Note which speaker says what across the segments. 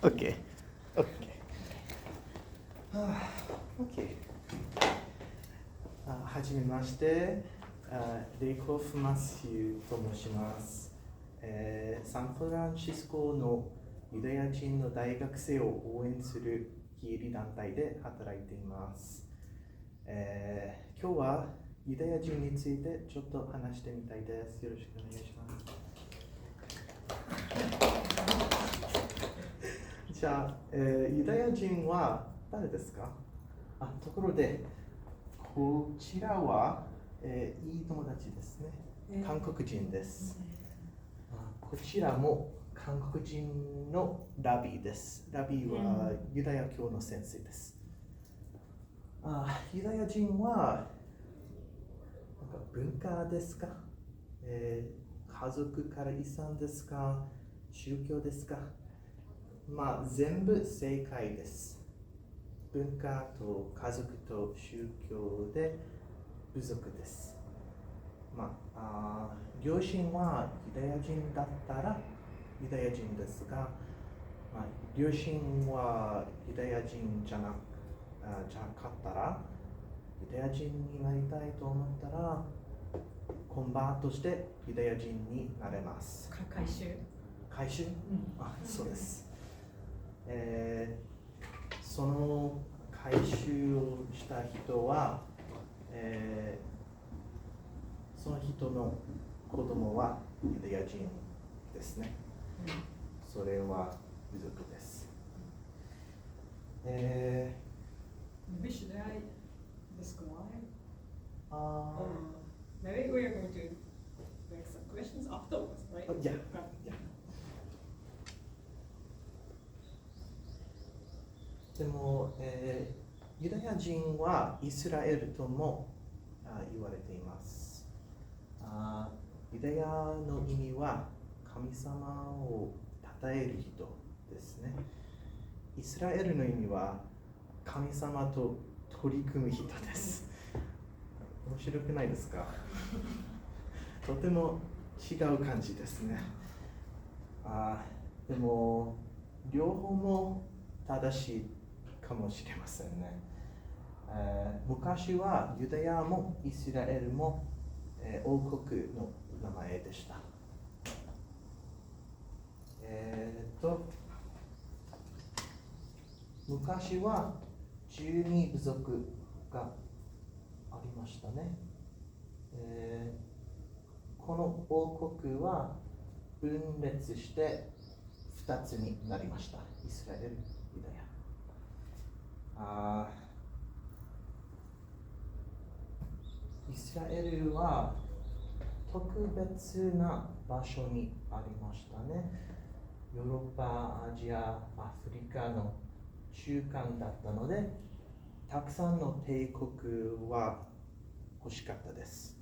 Speaker 1: OK。OK。はじめまして、レイコフ・マスヒューと申します。サンフランシスコのユダヤ人の大学生を応援する非営利団体で働いています。今日はユダヤ人についてちょっと話してみたいです。よろしくお願いします。じゃあ、ユダヤ人は誰ですか？ところで、こちらは、いい友達ですね。韓国人です。こちらも韓国人のラビです。ラビはユダヤ教の先生です。ユダヤ人は文化ですか、家族から遺産ですか、宗教ですか？全部正解です。文化と家族と宗教で部族です。両親はユダヤ人だったらユダヤ人ですが、両親はユダヤ人じゃなかったら、ユダヤ人になりたいと思ったら、コンバートしてユダヤ人になれます。改宗？そうです。その改宗をした人は、その人の子供はユダヤ人ですね。それは部族です。
Speaker 2: Should I describe? Maybe we are going to make some questions afterwards, right?
Speaker 1: Yeah. でも、ユダヤ人はイスラエルとも言われています。ユダヤの意味は神様を称える人ですね。イスラエルの意味は神様と取り組む人です。面白くないですか？とても違う感じですね。でも両方も正しいかもしれませんね。昔はユダヤもイスラエルも、王国の名前でした。昔は12部族がありましたね。この王国は分裂して2つになりました。イスラエル、ユダヤ。イスラエルは特別な場所にありましたね。ヨーロッパ、アジア、アフリカの中間だったので、たくさんの帝国は欲しかったです。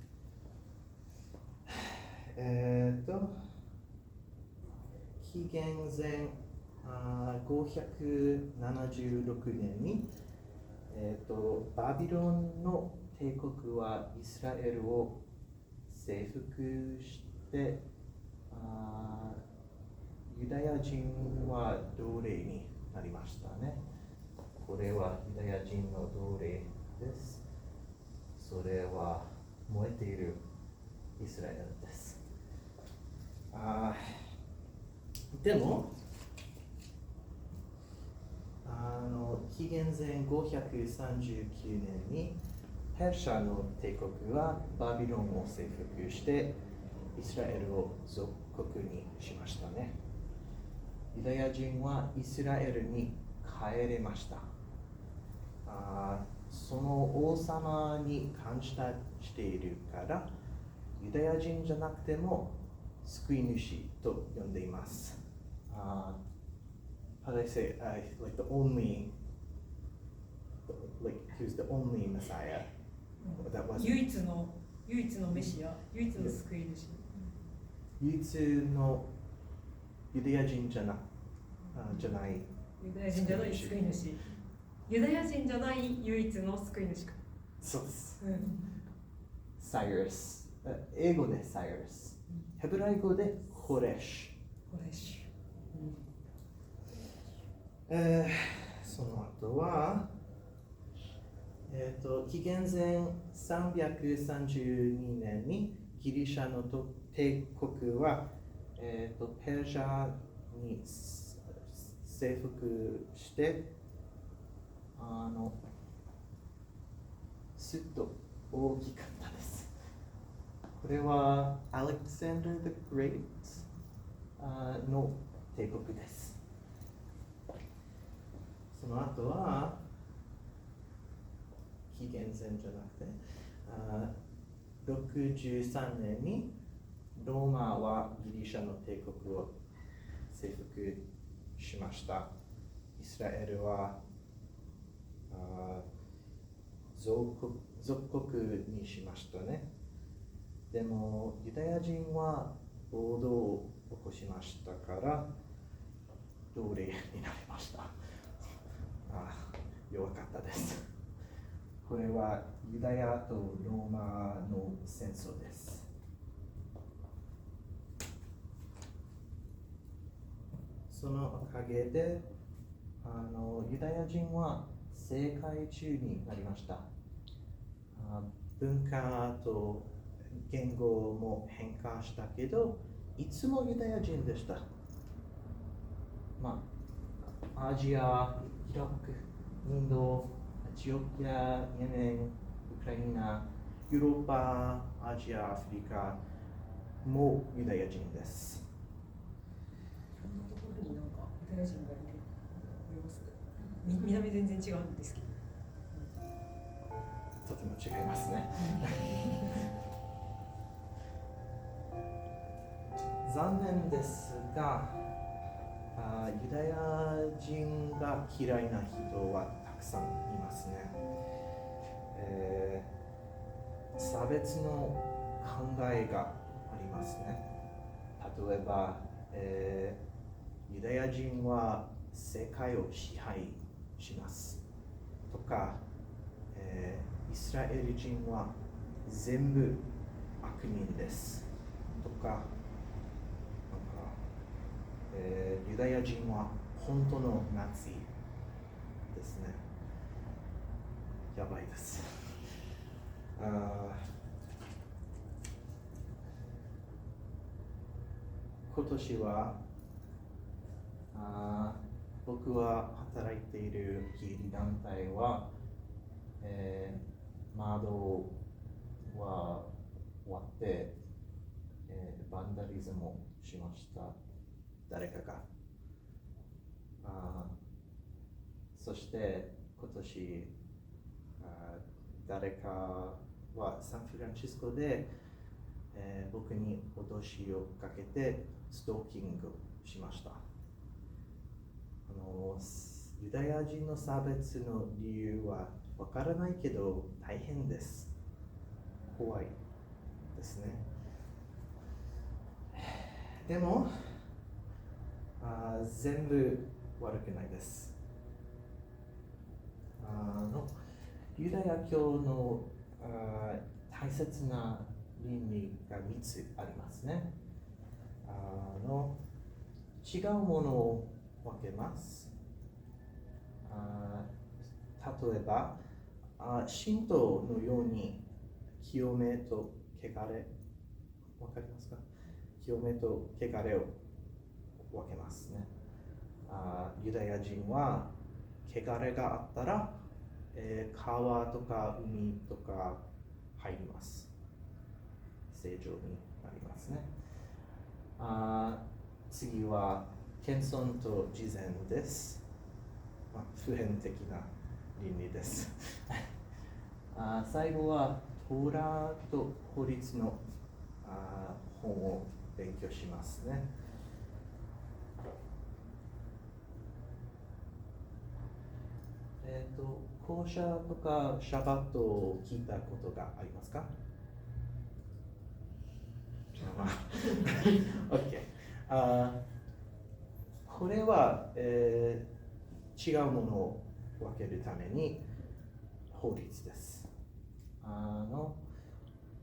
Speaker 1: 紀元前576年に、バビロンの帝国はイスラエルを征服して、ユダヤ人は奴隷になりましたね。これはユダヤ人の奴隷です。それは燃えているイスラエルです。でも、紀元前539年にペルシャの帝国はバビロンを征服してイスラエルを属国にしましたね。ユダヤ人はイスラエルに帰れました。その王様に感謝しているからユダヤ人じゃなくても救い主と呼んでいます。How do I say it? Like the only, like he was the only Messiah. That wasn't.
Speaker 2: 唯一のメシア、唯一の救い主。
Speaker 1: 唯一のユダヤ人じゃない。
Speaker 2: ユダヤ人じゃない救い主。ユダヤ人じゃない唯一の救い主か。
Speaker 1: そうです。サイラス。英語でサイラス。ヘブライ語でホレシュ。その後は、紀元前332年にギリシャの帝国は、ペルシャに征服して、すっと大きかったです。これはアレクサンダー・the Great の帝国です。その後は、紀元前じゃなくて、63年にローマはギリシャの帝国を征服しました。イスラエルは属国にしましたね。でもユダヤ人は暴動を起こしましたから奴隷になりました。弱かったです。これはユダヤとローマの戦争です。そのおかげでユダヤ人は世界中になりました。文化と言語も変化したけど、いつもユダヤ人でした。アジア、イラク、インド、エチオピア、イエメン、ウクライナ、ヨーロッパ、アジア、アフリカもユダヤ人です。
Speaker 2: いろんなところになんかユダヤ人がいる。見た目全然違うんですけど。
Speaker 1: とても違いますね。残念ですが、ユダヤ人が嫌いな人はたくさんいますね。差別の考えがありますね。例えば、ユダヤ人は世界を支配しますとか、イスラエル人は全部悪人ですとか、ユダヤ人は本当のナチですね。やばいです。今年は僕は働いている非営利団体は、窓は割って、バンダリズムをしました。誰かが。そして今年誰かはサンフランシスコで、僕に脅しをかけてストーキングしました。ユダヤ人の差別の理由はわからないけど大変です。怖いですね。でも全部悪くないです。ユダヤ教の大切な倫理が3つありますね。違うものを分けます。例えば、神道のように清めと汚れ、わかりますか？清めと汚れを分けますね。ユダヤ人は汚れがあったら、川とか海とか入ります。正常になりますね。次は謙遜と慈善です。普遍的な倫理です。最後はトーラと法律の本を勉強しますね。校舎とかシャバットを聞いたことがありますか？OK。これは、違うものを分けるために法律です。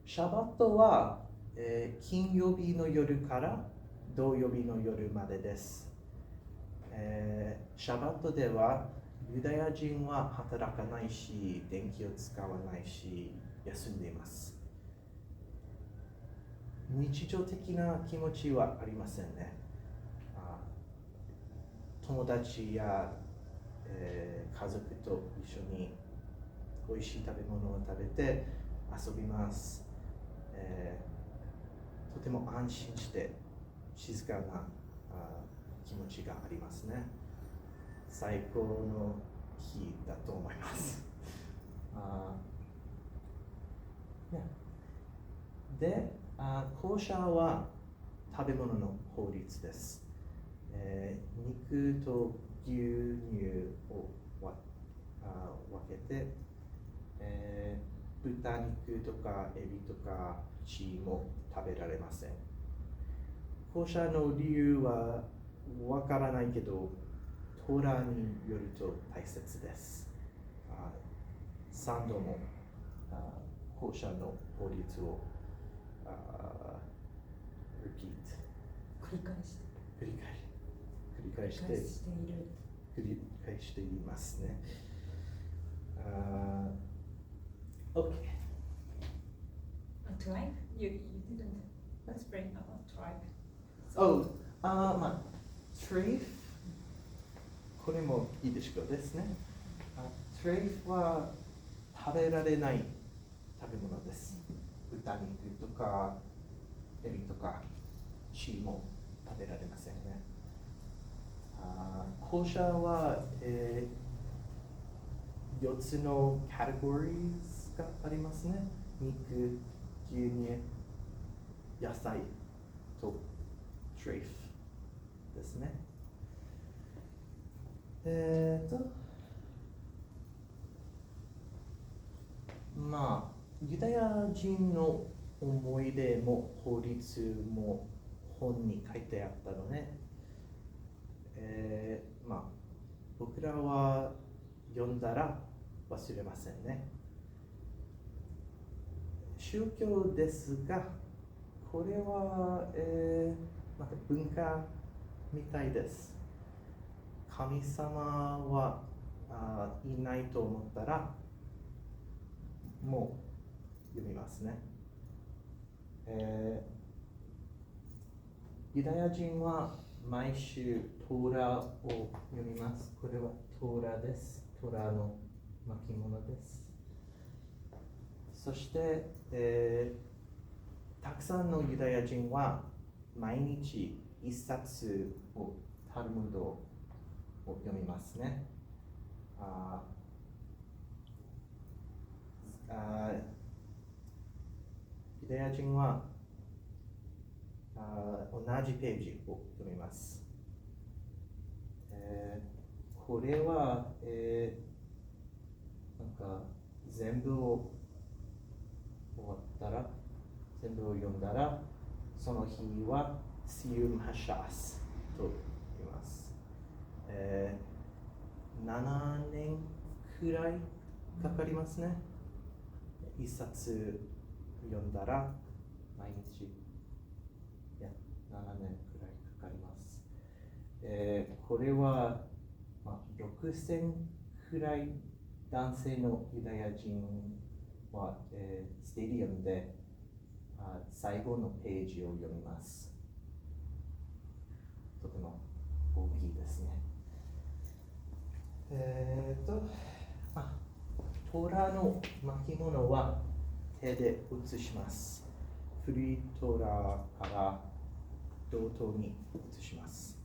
Speaker 1: シャバットは、金曜日の夜から土曜日の夜までです。シャバットではユダヤ人は働かないし、電気を使わないし、休んでいます。日常的な気持ちはありませんね。友達や、家族と一緒においしい食べ物を食べて遊びます。とても安心して静かな気持ちがありますね。最高の日だと思います。で、後者は食べ物の法律です。肉と牛乳を分けて、豚肉とかエビとか血も食べられません。後者の理由はわからないけど、トーラによると大切です。3度も後者の法律を
Speaker 2: 繰り返
Speaker 1: していますね。OK。
Speaker 2: Tribe? You didn't explain about tribe.
Speaker 1: Tribe これもいいでしょうですね。Tribe は食べられない食べ物です。豚肉とかエビとか血も食べられませんね。後者は、4つのカテゴリーがありますね。肉、牛乳、野菜とトレイフですね。ユダヤ人の思い出も法律も本に書いてあったのね。僕らは読んだら忘れませんね。宗教ですが、これは、文化みたいです。神様はいないと思ったら、もう読みますね。ユダヤ人は毎週トーラを読みます。これはトーラです。トーラの巻物です。そして、たくさんのユダヤ人は毎日一冊をタルムドを読みますね。ユダヤ人は同じページを読みます。これは、全部を読んだら、その日はシユムハシャスと言います。7年くらいかかりますね。一冊読んだら毎日7年くらいかかります。これは、6000くらい男性のユダヤ人は、スタディアムで最後のページを読みます。とても大きいですね。トーラの巻物は手で写します。古いトーラから同等に写します。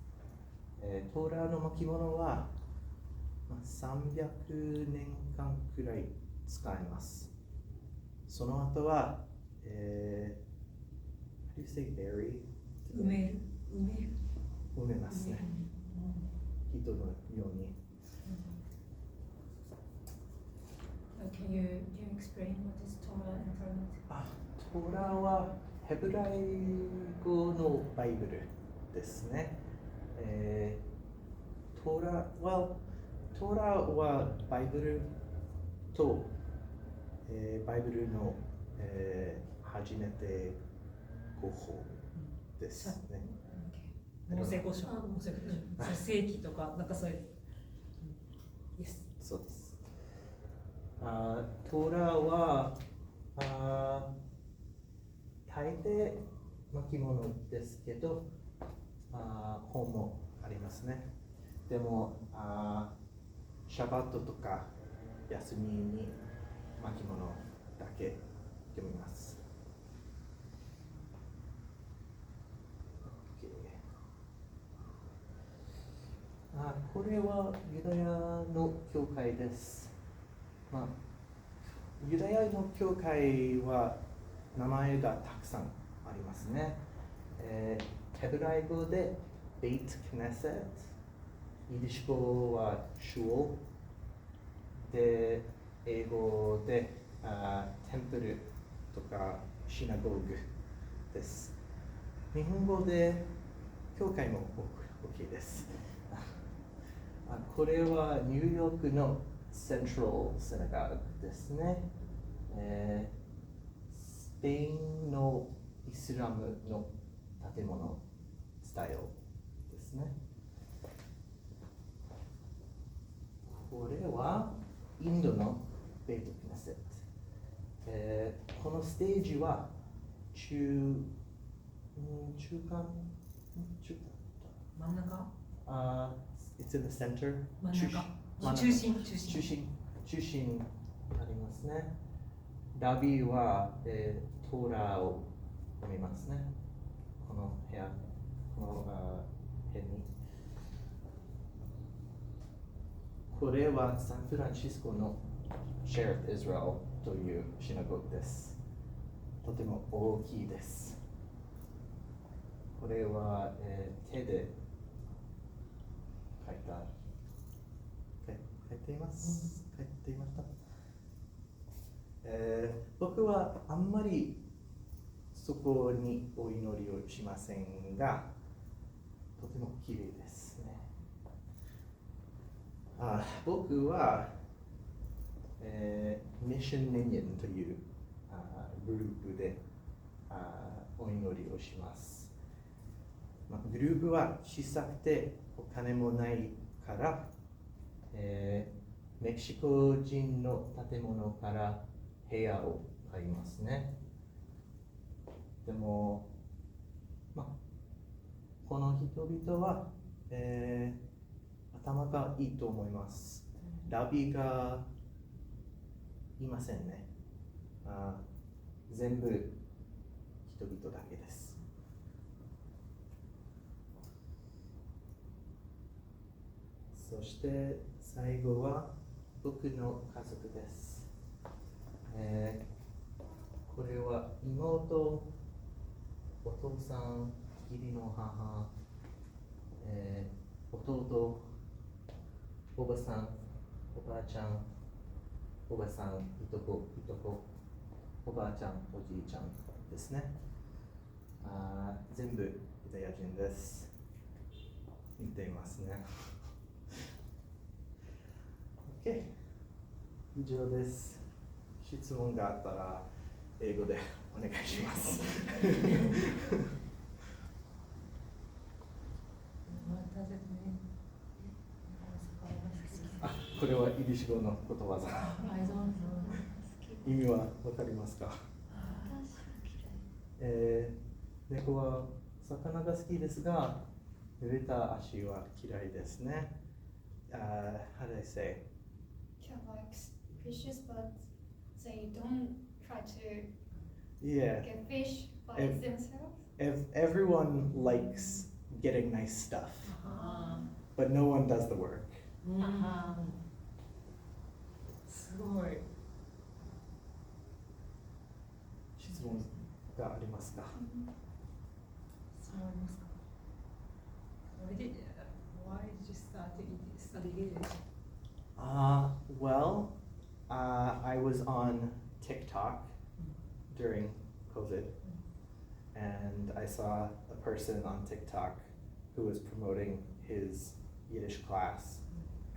Speaker 1: トーラの巻物は300年間くらい使えます。その後は、how do you say bury?
Speaker 2: 埋め
Speaker 1: ますね。人のように。
Speaker 2: Can you explain what is Torah and Talmud?
Speaker 1: トーラはヘブライ語のバイブルですね。トーラはバイブルと、バイブルの、初めて語法ですね。
Speaker 2: モーセ語書、聖記とか、なんかそういう
Speaker 1: そうです。トーラは大抵巻物ですけど、本もありますね。でも、シャバットとか休みに巻物だけ読みます。これはユダヤの教会です。ユダヤの教会は名前がたくさんありますね。ヘブライ語でベイト・クネセット、イディッシュ語はシュオで、英語でテンプルとかシナゴーグです。日本語で教会も大きいです。これはニューヨークのセントラルセナガーグですね。スペインのイスラムの建物スタイルですね。これはインドのベイト・クネセット。このステージは中間
Speaker 2: 真ん中
Speaker 1: It's in the center.
Speaker 2: 真ん中中心
Speaker 1: ありますね。ラビは、トーラを読みますね。この部屋、この辺に。これはサンフランシスコのシェリフ・イスラエルというシナゴーグです。とても大きいです。これは、手で書いています。書いていました。僕はあんまりそこにお祈りをしませんが、とても綺麗ですね。僕は、ミッションミニオンというグループでお祈りをします。グループは小さくてお金もないから、メキシコ人の建物から部屋を買いますね。でも、この人々は、頭がいいと思います。ラビがいませんね。全部人々だけです。そして最後は僕の家族です。これは妹、お父さん、義理の母、弟、おばさん、おばあちゃん、おばさん、いとこ、おばあちゃん、おじいちゃんですね。全部ユダヤ人です。似ていますね。OK。以上です。質問があったら英語でお願いします。これはイディッシュ語のことわざ。意味はわかりますか？猫は魚が好きですが、濡れた足は嫌いですね。How do I say?
Speaker 3: Cat likes fishes, but they don't try to
Speaker 1: Yeah.
Speaker 3: get fish by
Speaker 1: If-
Speaker 3: themselves.
Speaker 1: Everyone likes getting nice stuff, but no one does the work.
Speaker 2: すごい。
Speaker 1: 質問がありますか？
Speaker 2: そう思いますか。Why did you study English?
Speaker 1: Well, I was on TikTok during COVID, and I saw a person on TikTok who was promoting his Yiddish class,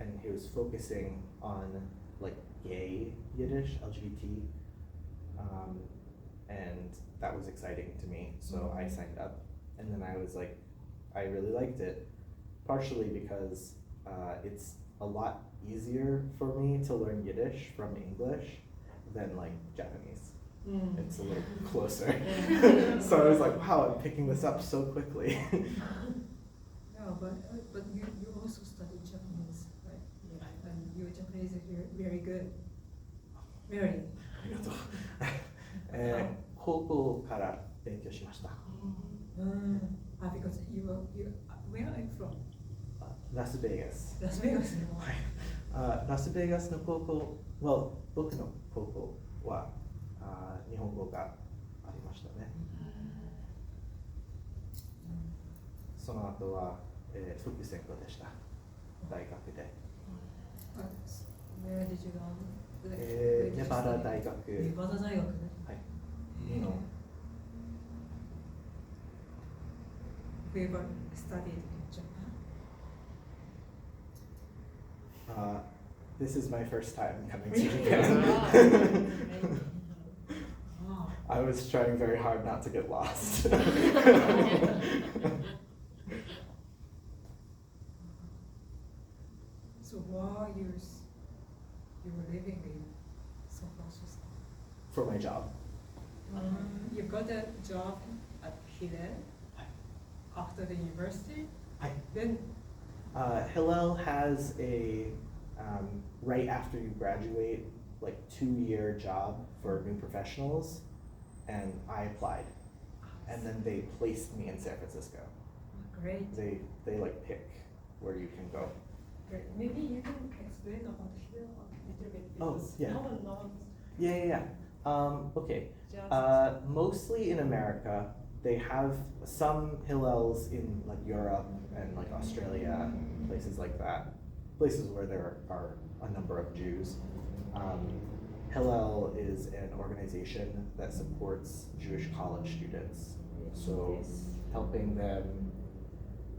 Speaker 1: and he was focusing on like gay Yiddish, LGBT, and that was exciting to me, so I signed up, and then I was like, I really liked it, partially because it's a lot easier for me to learn Yiddish from English than like Japanese. It's a little closer. So I was like, wow, I'm picking this up so quickly.
Speaker 2: Yeah, but you also studied Japanese, right? Yeah. And your Japanese is very good. Very.
Speaker 1: ありがとう。高校から勉強しました。
Speaker 2: Because where are you from?
Speaker 1: ラスベガス。
Speaker 2: ラスベガスの。
Speaker 1: はい。ラスベガスの高校、僕の高校は日本語がありましたね。その後は、副専攻でした。大学で。
Speaker 2: Where did you learn?
Speaker 1: ネバダ大学。
Speaker 2: ネバダ大学ね。
Speaker 1: はい。の。
Speaker 2: We ever studied in Japan?
Speaker 1: This is my first time coming to Japan. I was trying very hard not to get lost.
Speaker 2: So while you were living in San Francisco?
Speaker 1: For my job.
Speaker 2: You got a job at Hillel after the university? Then
Speaker 1: Hillel has a right after you graduate, like 2-year job for new professionals, and I applied, and then they placed me in San Francisco.
Speaker 2: Great.
Speaker 1: They like pick where you can go.
Speaker 2: Great. Maybe you can explain about Hillel a little bit.
Speaker 1: Oh,
Speaker 2: Because
Speaker 1: yeah.
Speaker 2: No one knows.
Speaker 1: Yeah. Okay.
Speaker 2: Just
Speaker 1: Mostly in America, they have some Hillels in like Europe and like Australia, places like that, places where there are a number of Jews. Hillel is an organization that supports Jewish college students, so helping them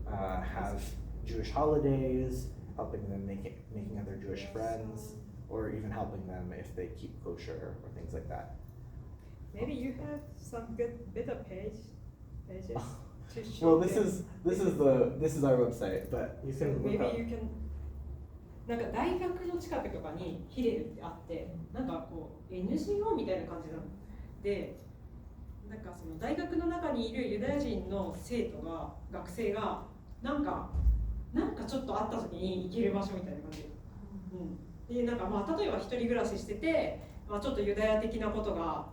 Speaker 1: have Jewish holidays, helping them making other Jewish friends, or even helping them if they keep kosher or things like that.
Speaker 2: Maybe you have some better pages to show.
Speaker 1: Well, this is our website, but you can look
Speaker 2: maybe
Speaker 1: up.
Speaker 2: you can. なんか大学の近くとかにヒレルってあって、なんかこう NGO みたいな感じなので、なんかその大学の中にいるユダヤ人の学生がなんかちょっと会った時に行ける場所みたいな感じ。でなんか例えば一人暮らししてて、ちょっとユダヤ的なことが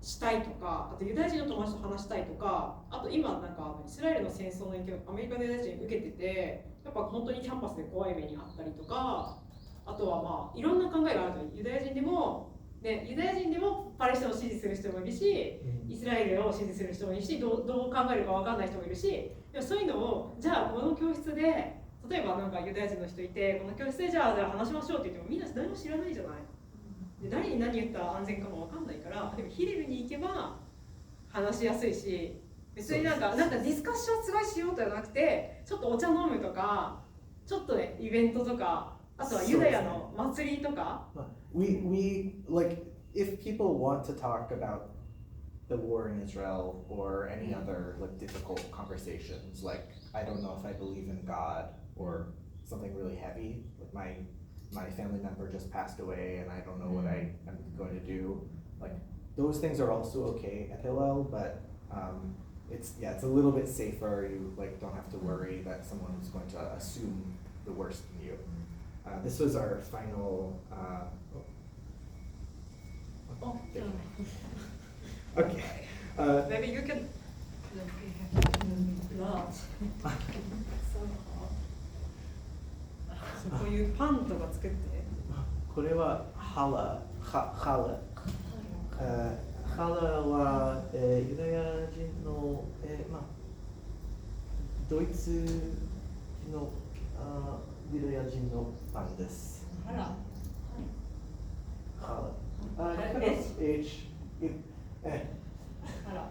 Speaker 2: したいとか、あとユダヤ人の友達と話したいとか、あと今なんかイスラエルの戦争の影響をアメリカのユダヤ人受けてて、やっぱ本当にキャンパスで怖い目にあったりとか、あとはいろんな考えがあると、ユダヤ人でもパレスチナを支持する人もいるし、イスラエルを支持する人もいるし、どう考えるか分かんない人もいるし、でもそういうのをじゃあこの教室で例えばなんかユダヤ人の人いて、この教室でじゃあ話しましょうって言ってもみんな誰も知らないじゃない。で誰に何言ったら安全かも分かんないから、でもヒレルに行けば話しやすいし、別になんかディスカッションすごいしようとじゃなくて、ちょっとお茶飲むとか、ちょっとねイベントとか、あとはユダヤの祭りとか。
Speaker 1: We like if people want to talk about the war in Israel or any other like difficult conversations, like I don't know if I believe in God or something really heavy, like my family member just passed away and I don't know what I am going to do. Like those things are also okay at Hillel, but it's a little bit safer. You like don't have to worry that someone is going to assume the worst in you. This was our final. Okay.
Speaker 2: Maybe you can. Not. こういうパンとか作って。
Speaker 1: これはハラ。ハラは、ユダヤ人の、ドイツのユダヤ人のパンです。
Speaker 2: ハラ。
Speaker 1: ハラ。H。ハラ。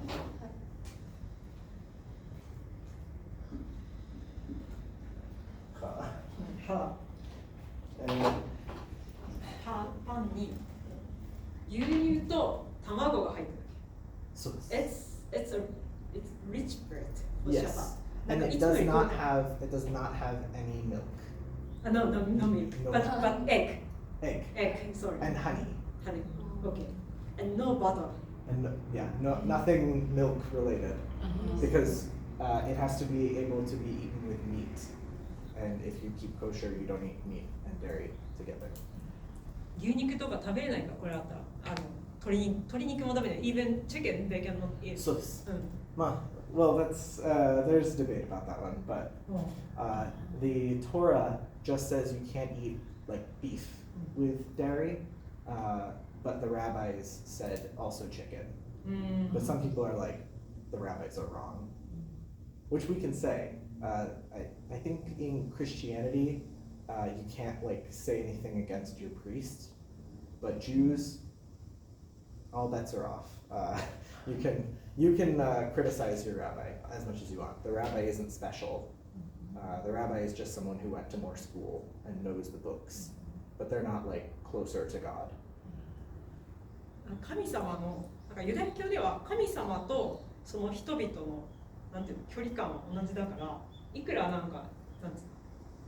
Speaker 2: パンに牛乳と卵が入ってる。
Speaker 1: そうです。
Speaker 2: It's rich bread.
Speaker 1: Yes. And it does not have any milk.
Speaker 2: No milk,
Speaker 1: No.
Speaker 2: but egg.
Speaker 1: Egg
Speaker 2: Sorry.
Speaker 1: and honey.
Speaker 2: Honey. Okay. And no butter.
Speaker 1: And nothing milk related because it has to be able to be eaten with meat. And if you keep kosher, you don't eat meat and dairy together.
Speaker 2: 牛肉とか食べれないかこれあったら鶏肉もダメだよ。Even chicken they cannot eat.
Speaker 1: そうです。
Speaker 2: うん。
Speaker 1: Well, that's there's debate about that one, but the Torah just says you can't eat like beef with dairy, but the rabbis said also chicken. But some people are like, the rabbis are wrong, which we can say. I think in Christianity, you can't like say anything against your priest, but Jews, all bets are off. You can criticize your rabbi as much as you want. The rabbi isn't special. The rabbi is just someone who went to more school and knows the books, but they're not like closer to God.
Speaker 2: 神様のなんかユダヤ教では神様とその人々のなんていうの距離感は同じだから、いくらなんかなんつうの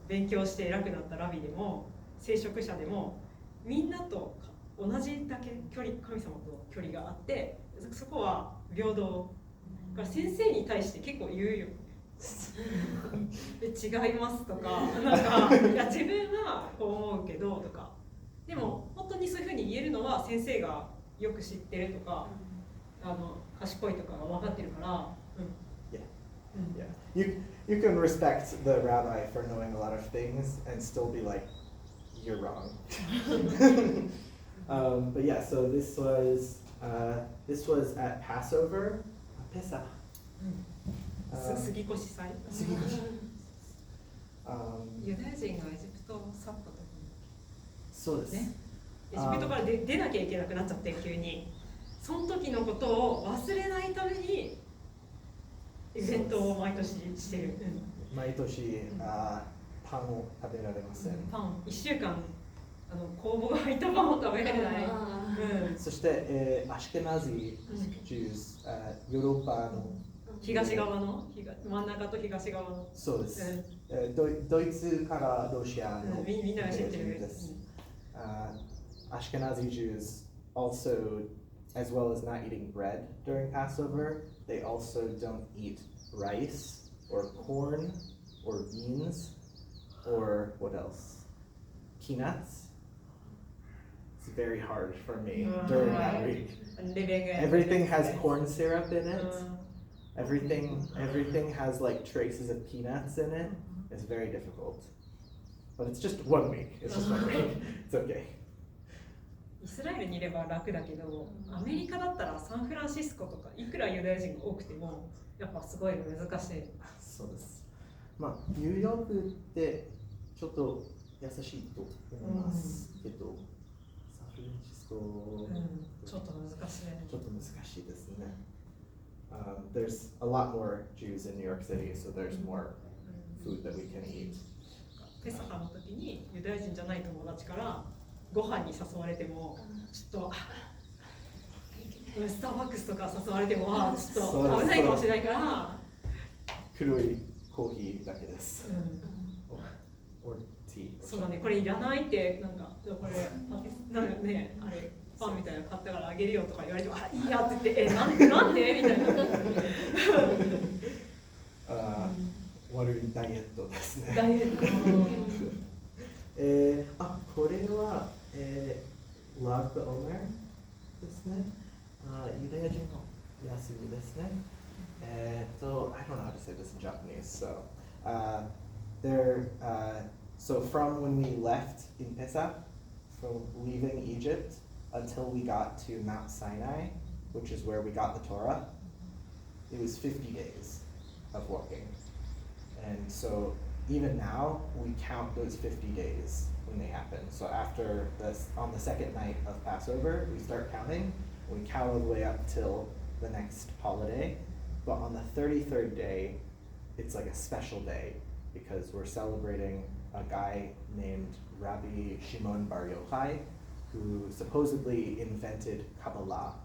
Speaker 2: 勉強して偉くなったラビでも聖職者でもみんなと同じだけ神様と距離があって、そこは平等だから先生に対して結構言うよで違いますとか、なんかいや自分はこう思うけどとか、でも本当にそういうふうに言えるのは先生がよく知ってるとか、賢いとかが分かってるから。
Speaker 1: Yeah. You can respect the rabbi for knowing a lot of things and still be like, you're wrong. But yeah, so this was at Passover. Pesach.
Speaker 2: 杉越祭。ユダヤ人がエジプトを去った時に。
Speaker 1: そうですね。
Speaker 2: エジプトから出なきゃいけなくなっちゃって急に。その時のことを忘れないためにイベントを毎年してる。
Speaker 1: 毎年パンを食べられません。
Speaker 2: パン1週間酵母が入ったパンを食べれない。
Speaker 1: そして、アシュケナジジュース、ヨーロッパの
Speaker 2: 東側の真ん中と東側の。
Speaker 1: そうです。ドイツからロシアの
Speaker 2: みんなが知ってる。
Speaker 1: Ashkenazi Jews also, as well as not eating bread during Passover, they also don't eat rice or corn or beans or what else? Peanuts. It's very hard for me during that week. Everything has corn syrup in it. Everything has like traces of peanuts in it. It's very difficult. But it's just 1 week. It's just 1 week. It's okay.
Speaker 2: イスラエルにいれば楽だけど、アメリカだったらサンフランシスコとかいくらユダヤ人が多くてもやっぱすごい難しい。
Speaker 1: そうです。まあニューヨークってちょっと優しいと思いますけど、サンフランシスコ、
Speaker 2: ちょっと難しい。
Speaker 1: ちょっと難しいですね。There's a lot more Jews in New York City, so there's more food that we can eat.
Speaker 2: ペサハの時にユダヤ人じゃない友達からご飯に誘われてもちょっとスターバックスとか誘われてもちょっと危ないかもしれないから
Speaker 1: 黒いコーヒーだけです。
Speaker 2: そうだね、これいらないってなんかこれなんかねあれパンみたいなの買ったからあげるよとか言われてもいいやって言ってなんでみたいな。
Speaker 1: 悪いダイエットですね。
Speaker 2: ダイエット。
Speaker 1: これはラグオメーですね。ユダヤ人の休みですね。I don't know how to say this in Japanese. So from when we left in Pesach, from leaving Egypt until we got to Mount Sinai, which is where we got the Torah, it was 50 days of walking. And so even now, we count those 50 days when they happen. So after this, on the second night of Passover, we start counting. We count all the way up till the next holiday. But on the 33rd day, it's like a special day because we're celebrating a guy named Rabbi Shimon Bar Yochai, who supposedly invented Kabbalah.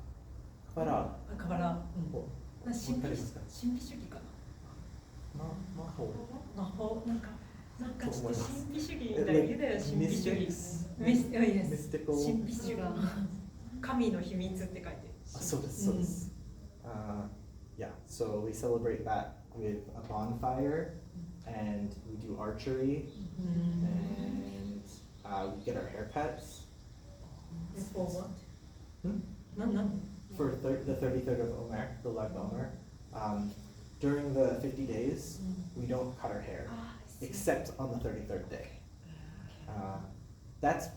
Speaker 1: Kabbalah.
Speaker 2: 神秘主義かな。魔法なんかなんかちょっと神秘主義
Speaker 1: It
Speaker 2: だ、
Speaker 1: like
Speaker 2: ユダヤ神秘主義。
Speaker 1: mystical.
Speaker 2: 神秘主義。神の秘密って書いて。
Speaker 1: So this. Yeah, so we celebrate that with a bonfire, and we do archery, and we get our haircuts.
Speaker 2: For what?
Speaker 1: Hmm?
Speaker 2: None.
Speaker 1: For the 33rd of Omer, the Lag Omer. During the 50 days, we don't cut our hair, except on the 33rd day. That's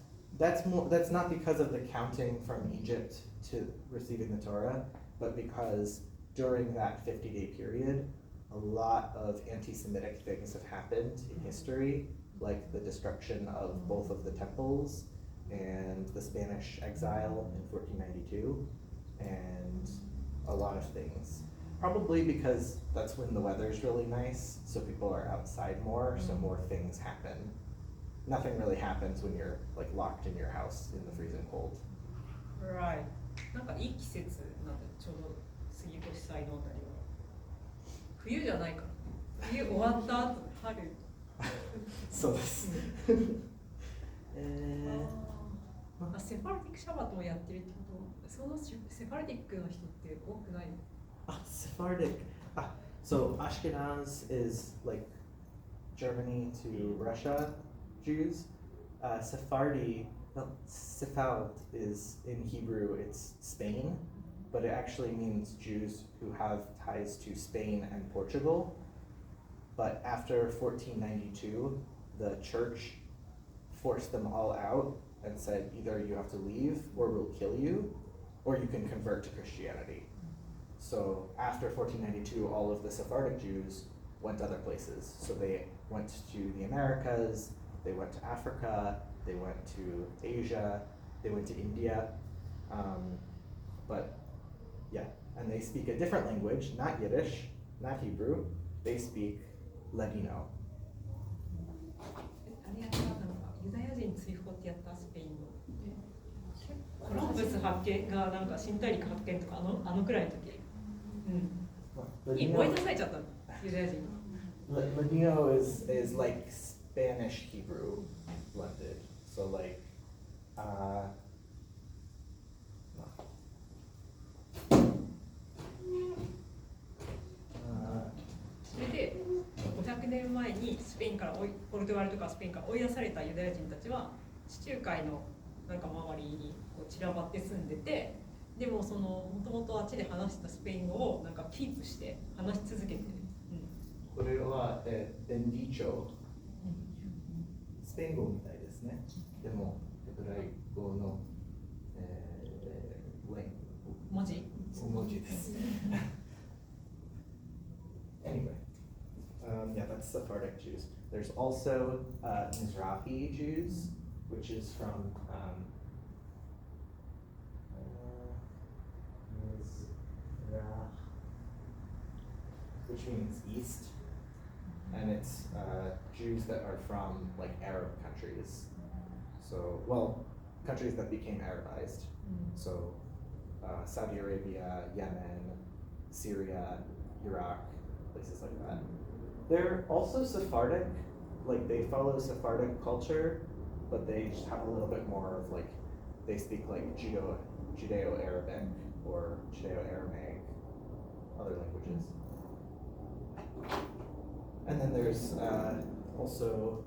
Speaker 1: not because of the counting from Egypt to receiving the Torah, but because during that 50-day period, a lot of anti-Semitic things have happened in history, like the destruction of both of the temples and the Spanish exile in 1492, and a lot of things. Probably because that's when the weather's really nice, so people are outside more, so more things happen. Nothing really happens when you're like locked in your house in the freezing cold.
Speaker 2: Right. なんかいい季節なんでちょうど杉越祭のあたりは。冬じゃないか。冬終わった後春。
Speaker 1: そうです。
Speaker 2: セファルディックシャバットをやってるってこと、そのセファルディックの人って多くない？
Speaker 1: Sephardic. So Ashkenaz is like Germany to Russia Jews. Sephardi, Sephald is in Hebrew, it's Spain, but it actually means Jews who have ties to Spain and Portugal. But after 1492, the church forced them all out and said either you have to leave or we'll kill you, or you can convert to Christianity. So after 1492, all of the Sephardic Jews went other places. So they went to the Americas, they went to Africa, they went to Asia, they went to India. But yeah, and they speak a different language, not Yiddish, not Hebrew. They speak Ladino.
Speaker 2: あれやったなんかユダヤ人追放ってやったスペインの。コロンブス発見がなんか新大陸発見とかあのくらいの時。追い出されちゃったのユダヤ人。
Speaker 1: Ladino is like Spanish Hebrew blended. So like
Speaker 2: それで500年前にスペインからポルトガルとかスペインから追い出されたユダヤ人たちは地中海のなんか周りにこう散らばって住んでて、でもそのもともとあっちで話したスペイン語をなんかキープして話し続けてる。
Speaker 1: これはベンディチョ、スペイン語みたいですね。でもヘブライ語の文字です。Anyway, yeah, that's Sephardic Jews. There's also Mizrahi Jews, which is from which means east, and it's Jews that are from like Arab countries. So, well, countries that became Arabized. So, Saudi Arabia, Yemen, Syria, Iraq, places like that. They're also Sephardic, like they follow Sephardic culture, but they just have a little bit more of like, they speak like Judeo-Arabic or Judeo-Aramaic, other languages. And then there's also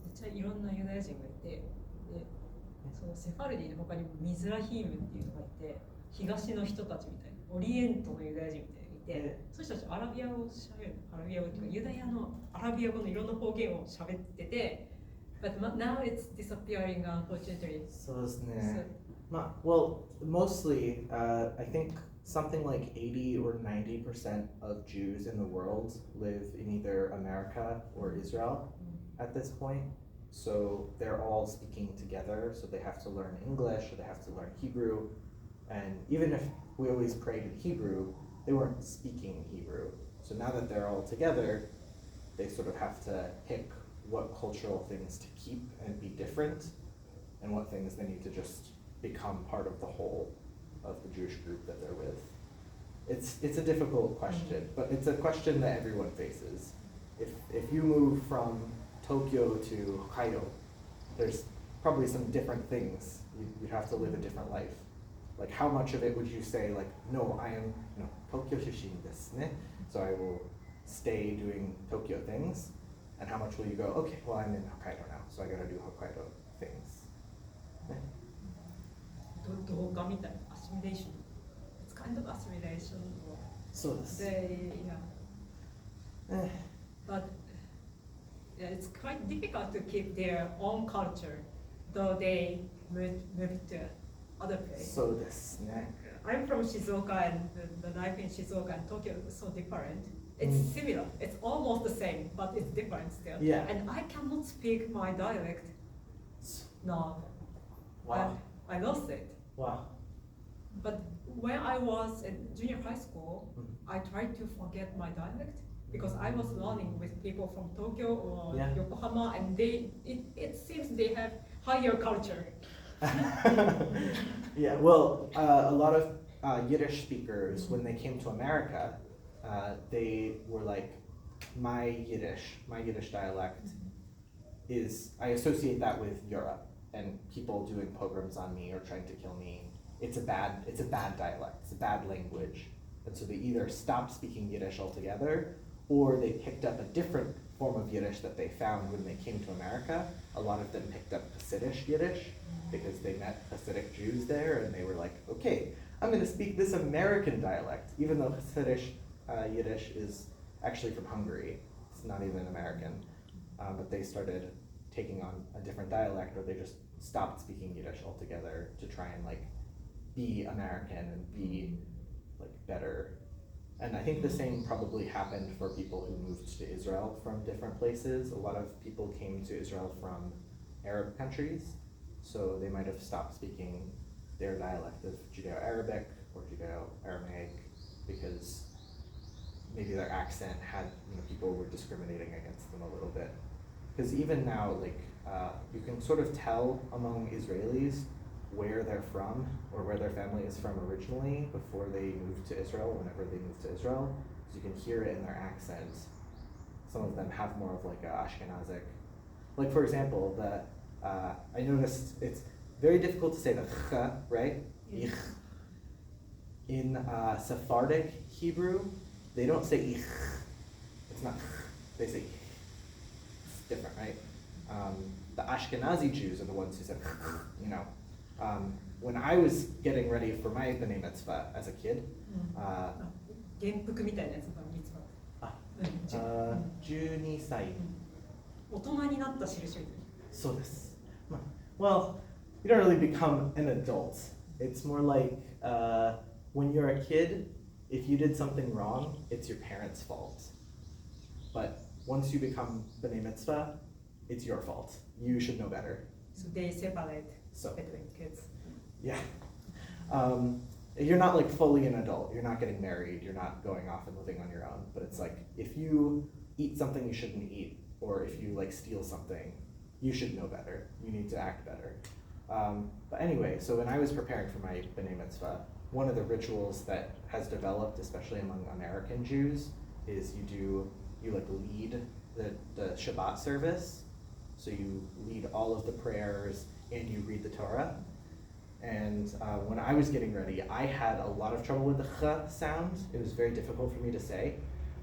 Speaker 2: めっちゃいろんなユダヤ人がいて、でそのセファルディの他にもミズラヒームっていうのがいて、東の人たちみたいなオリエントのユダヤ人みたいなのがいて、そういう人たちアラビア語をしゃべる、アラビア語っていうかユダヤのアラビア語のいろんな方言をしゃべってて、but now it's disappearing unfortunately.
Speaker 1: そうですね。Well, mostly, I think something like 80 or 90% of Jews in the world live in either America or Israel at this point. So they're all speaking together, so they have to learn English, or they have to learn Hebrew. And even if we always prayed in Hebrew, they weren't speaking Hebrew. So now that they're all together, they sort of have to pick what cultural things to keep and be different, and what things they need to just become part of the whole of the Jewish group that they're with. It's a difficult question, but it's a question that everyone faces if you move from Tokyo to Hokkaido, there's probably some different things. You'd have to live a different life. Like how much of it would you say like, no, I am Tokyo Shushin desu ne, so I will stay doing Tokyo things, and how much will you go, okay, well I'm in Hokkaido now, so I gotta do Hokkaido things.
Speaker 2: 同化みたいな assimilation. It's kind of assimilation.
Speaker 1: そうです。
Speaker 2: But it's quite difficult to keep their own culture, though they moved to other place.
Speaker 1: そうですね。
Speaker 2: I'm from Shizuoka, and the life in Shizuoka and Tokyo is so different. It's similar. It's almost the same, but it's different still.
Speaker 1: Yeah.
Speaker 2: And I cannot speak my dialect now.
Speaker 1: Wow.
Speaker 2: I lost it.
Speaker 1: Wow.
Speaker 2: But when I was in junior high school, I tried to forget my dialect because I was learning with people from Tokyo or Yokohama, and it seems they have higher culture.
Speaker 1: Yeah, well, a lot of Yiddish speakers, when they came to America, they were like, my Yiddish dialect is, I associate that with Europe and people doing pogroms on me or trying to kill me. It's a bad dialect, it's a bad language. And so they either stopped speaking Yiddish altogether, or they picked up a different form of Yiddish that they found when they came to America. A lot of them picked up Hasidic Yiddish because they met Hasidic Jews there, and they were like, okay, I'm going to speak this American dialect, even though Hasidic Yiddish is actually from Hungary. It's not even American. But they started taking on a different dialect, or they just stopped speaking Yiddish altogether to try and like be American and be like better. And I think the same probably happened for people who moved to Israel from different places. A lot of people came to Israel from Arab countries, so they might have stopped speaking their dialect of Judeo-Arabic or Judeo-Aramaic because maybe their accent had, people were discriminating against them a little bit. Because even now, like, you can sort of tell among Israelis where they're from or where their family is from originally before they moved to Israel, whenever they moved to Israel. So you can hear it in their accent. Some of them have more of like a Ashkenazic. Like for example, I noticed it's very difficult to say the ch, right?
Speaker 2: Yeah.
Speaker 1: Ich. In Sephardic Hebrew, they don't say ich. It's not ch, they say ich. It's different, right? The Ashkenazi Jews are the ones who said ch, when I was getting ready for my B'nai Mitzvah as a kid,
Speaker 2: 元服みたいなやつがミツバ。
Speaker 1: 12歳。
Speaker 2: 大人になった印みたいな。
Speaker 1: そうです。Well, you don't really become an adult. It's more like when you're a kid, if you did something wrong, it's your parents' fault. But once you become B'nai Mitzvah, it's your fault. You should know better.
Speaker 2: So they separate between kids.
Speaker 1: Yeah. You're not like fully an adult. You're not getting married. You're not going off and living on your own. But it's like if you eat something you shouldn't eat, or if you like steal something, you should know better. You need to act better. But anyway, so when I was preparing for my B'nai Mitzvah, one of the rituals that has developed, especially among American Jews, is you like lead the Shabbat service. So you lead all of the prayers and you read the Torah. And when I was getting ready, I had a lot of trouble with the ch sound. It was very difficult for me to say.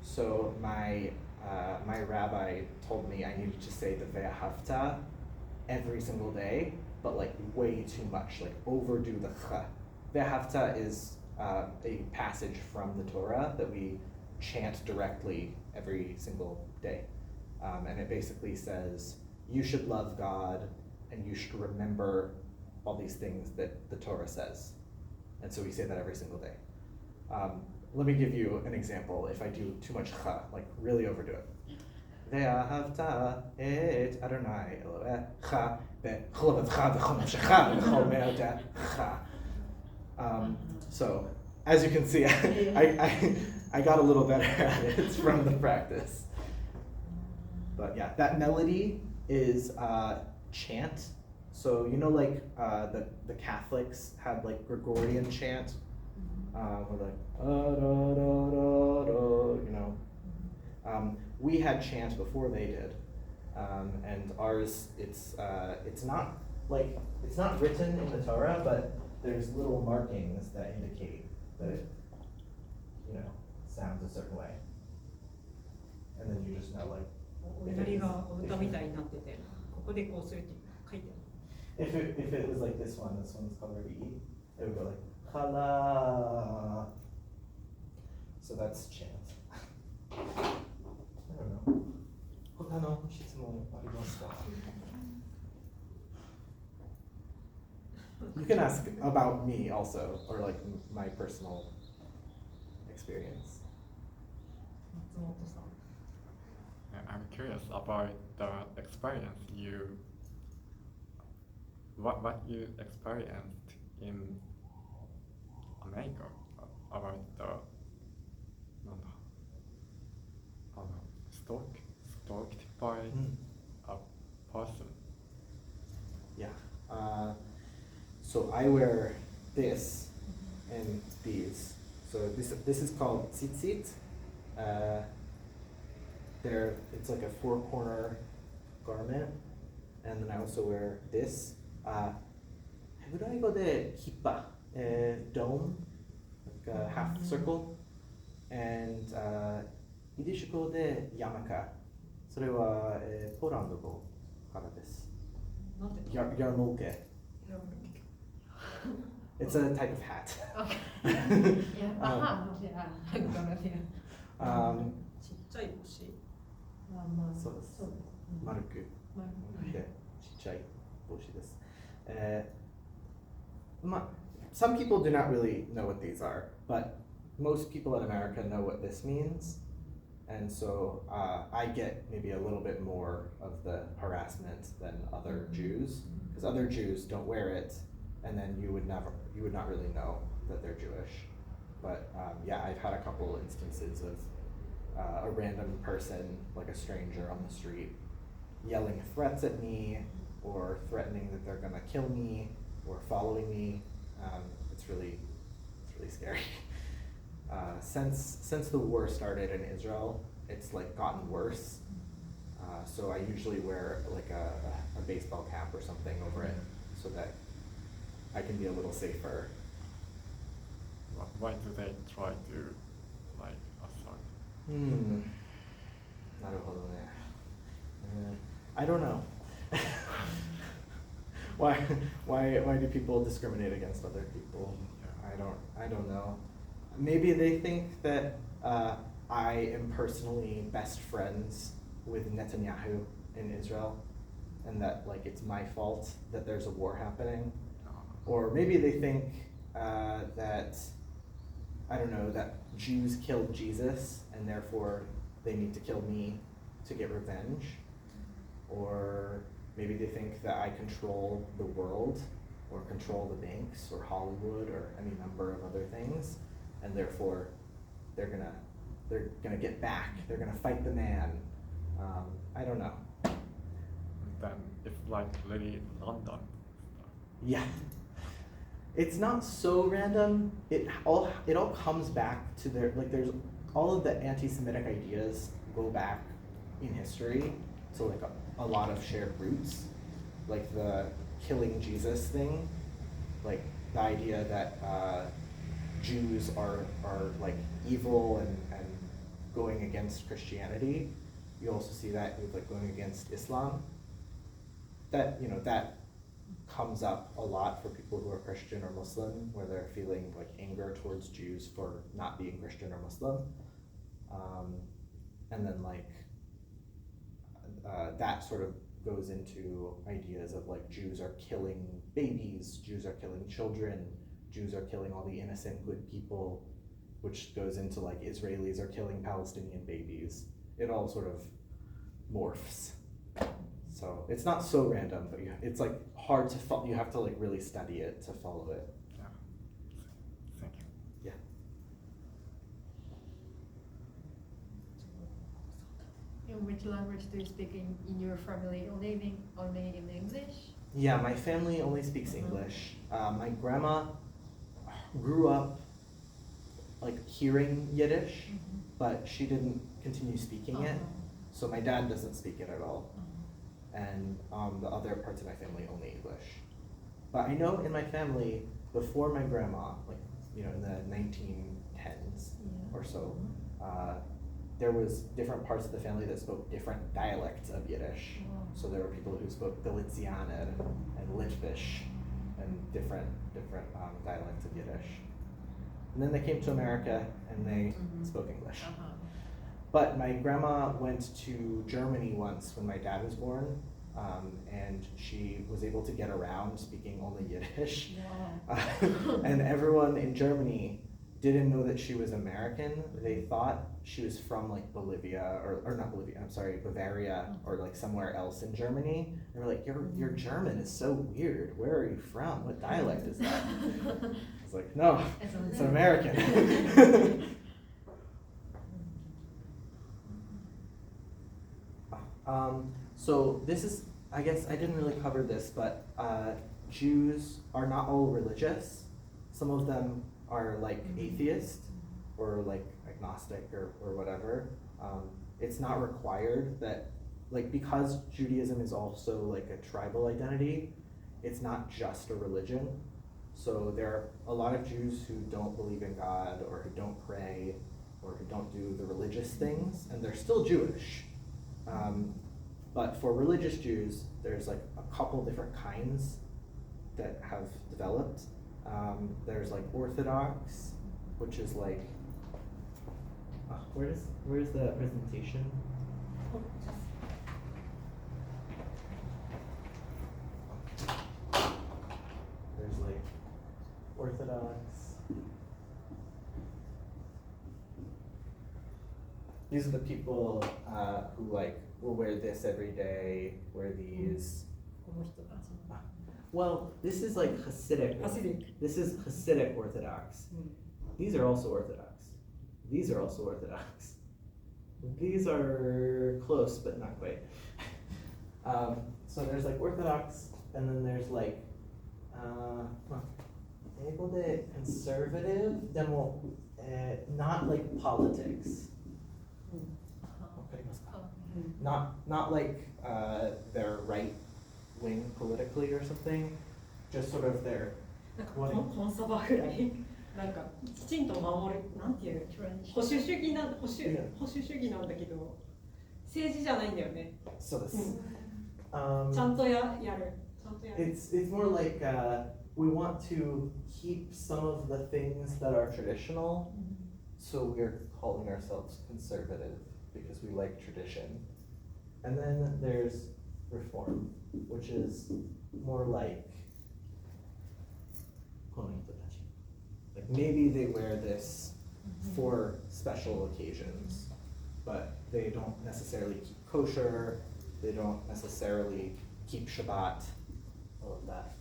Speaker 1: So my rabbi told me I needed to say the ve'ahavta every single day, but like way too much, like overdo the ch. Ve'ahavta is a passage from the Torah that we chant directly every single day. And it basically says, you should love God and you should remember all these things that the Torah says. And so we say that every single day. Let me give you an example if I do too much ch, like really overdo it. Ve'ahavta et Adonai Elohecha b'chol levavecha v'chol nafshecha v'chol me'odecha. So, as you can see, I got a little better at it. It's from the practice. But yeah, that melody is chant. So like the Catholics have like Gregorian chant, where like We had chant before they did, and ours it's not written in the Torah, but there's little markings that indicate that it sounds a certain way, and then you just know like
Speaker 2: お祈りがお歌みたいになってて、ここでこうするって書いてある。
Speaker 1: if it was like this one's called Revi'i, it would go like Chala. So that's chant. I don't know. 他の質問ありますか? You can ask about me also, or like my personal experience.
Speaker 2: 松本さん。
Speaker 4: I'm curious about the experience what you experienced in America about the stalked by a person.
Speaker 1: Yeah. So I wear this and these. So this is called tzitzit. It's like a 4-corner garment, and then I also wear this. ヘブライ語でキッパ、dome, like a half circle, and イディッシュ語でヤマカ。それは、ポーランド語からです。
Speaker 2: なんて
Speaker 1: ヤーモルケ。It's a type of hat.
Speaker 3: Yeah.
Speaker 2: ちっちゃい星。
Speaker 1: そうです。丸く。で、ちっちゃい帽子です。Some people do not really know what these are, but most people in America know what this means. And so I get maybe a little bit more of the harassment than other Jews, because other Jews don't wear it, and then you would not really know that they're Jewish. But yeah, I've had a couple instances of a random person, like a stranger on the street, yelling threats at me, or threatening that they're gonna kill me, or following me. It's really scary. Since the war started in Israel, it's like gotten worse. So I usually wear like a baseball cap or something over it, so that I can be a little safer.
Speaker 4: Why do they try to like assault?
Speaker 1: なるほどね。I don't know. Why do people discriminate against other people? I don't know. Maybe they think that I am personally best friends with Netanyahu in Israel, and that like it's my fault that there's a war happening. Or maybe they think that, I don't know, that Jews killed Jesus and therefore they need to kill me to get revenge. Or maybe they think that I control the world, or control the banks, or Hollywood, or any number of other things, and therefore they're gonna get back. They're gonna fight the man. I don't know.
Speaker 4: Then it's like really random.
Speaker 1: Yeah. It's not so random. It all comes back to there's all of the anti-Semitic ideas go back in history to like a lot of shared roots, like the killing Jesus thing, like the idea that Jews are like evil and going against Christianity. You also see that with like going against Islam. That that comes up a lot for people who are Christian or Muslim, where they're feeling like anger towards Jews for not being Christian or Muslim. And then like that sort of goes into ideas of like Jews are killing babies, Jews are killing children, Jews are killing all the innocent good people, which goes into like Israelis are killing Palestinian babies. It all sort of morphs. So it's not so random, but it's like hard to follow. You have to like really study it to follow it.
Speaker 4: Yeah. Thank you.
Speaker 1: Yeah.
Speaker 5: In which language do you speak in your family? Only in English?
Speaker 1: Yeah, my family only speaks English. My grandma grew up like hearing Yiddish, but she didn't, continue speaking it. So my dad doesn't speak it at all, and the other parts of my family only English. But I know in my family, before my grandma, like in the 1910s or so, there was different parts of the family that spoke different dialects of Yiddish. So there were people who spoke Galicianer and Litvish and different dialects of Yiddish. And then they came to America and they spoke English. But my grandma went to Germany once when my dad was born, and she was able to get around speaking only Yiddish. And everyone in Germany didn't know that she was American. They thought she was from like Bolivia, or not Bolivia, I'm sorry, Bavaria, or like somewhere else in Germany. They were like, your German is so weird. Where are you from? What dialect is that? It's like, no, it's American. So this is, I guess I didn't really cover this, but Jews are not all religious. Some of them are like atheist or like agnostic or whatever. It's not required that, like, because Judaism is also like a tribal identity, it's not just a religion. So there are a lot of Jews who don't believe in God or who don't pray or who don't do the religious things, and they're still Jewish. But for religious Jews, there's like a couple different kinds that have developed. There's like Orthodox, which is like, where's the presentation? There's like Orthodox. These are the people who like will wear this every day, wear these. Well, this is like Hasidic. This is Hasidic Orthodox. These are also Orthodox. These are also Orthodox. These are close, but not quite. So there's like Orthodox, and then there's like, conservative, not like politics. Not like their right wing politically or something, just sort of their
Speaker 2: コンサバぐらいなんかきちんと守るなんていう保守主義なんだけど政治じゃないんだよね。
Speaker 1: そうです。
Speaker 2: ちゃんとやる。
Speaker 1: It's more like we want to keep some of the things that are traditional, so we're calling ourselves conservative because we like tradition. And then there's reform, which is more like maybe they wear this for special occasions, but they don't necessarily keep kosher, they don't necessarily keep Shabbat, all of that.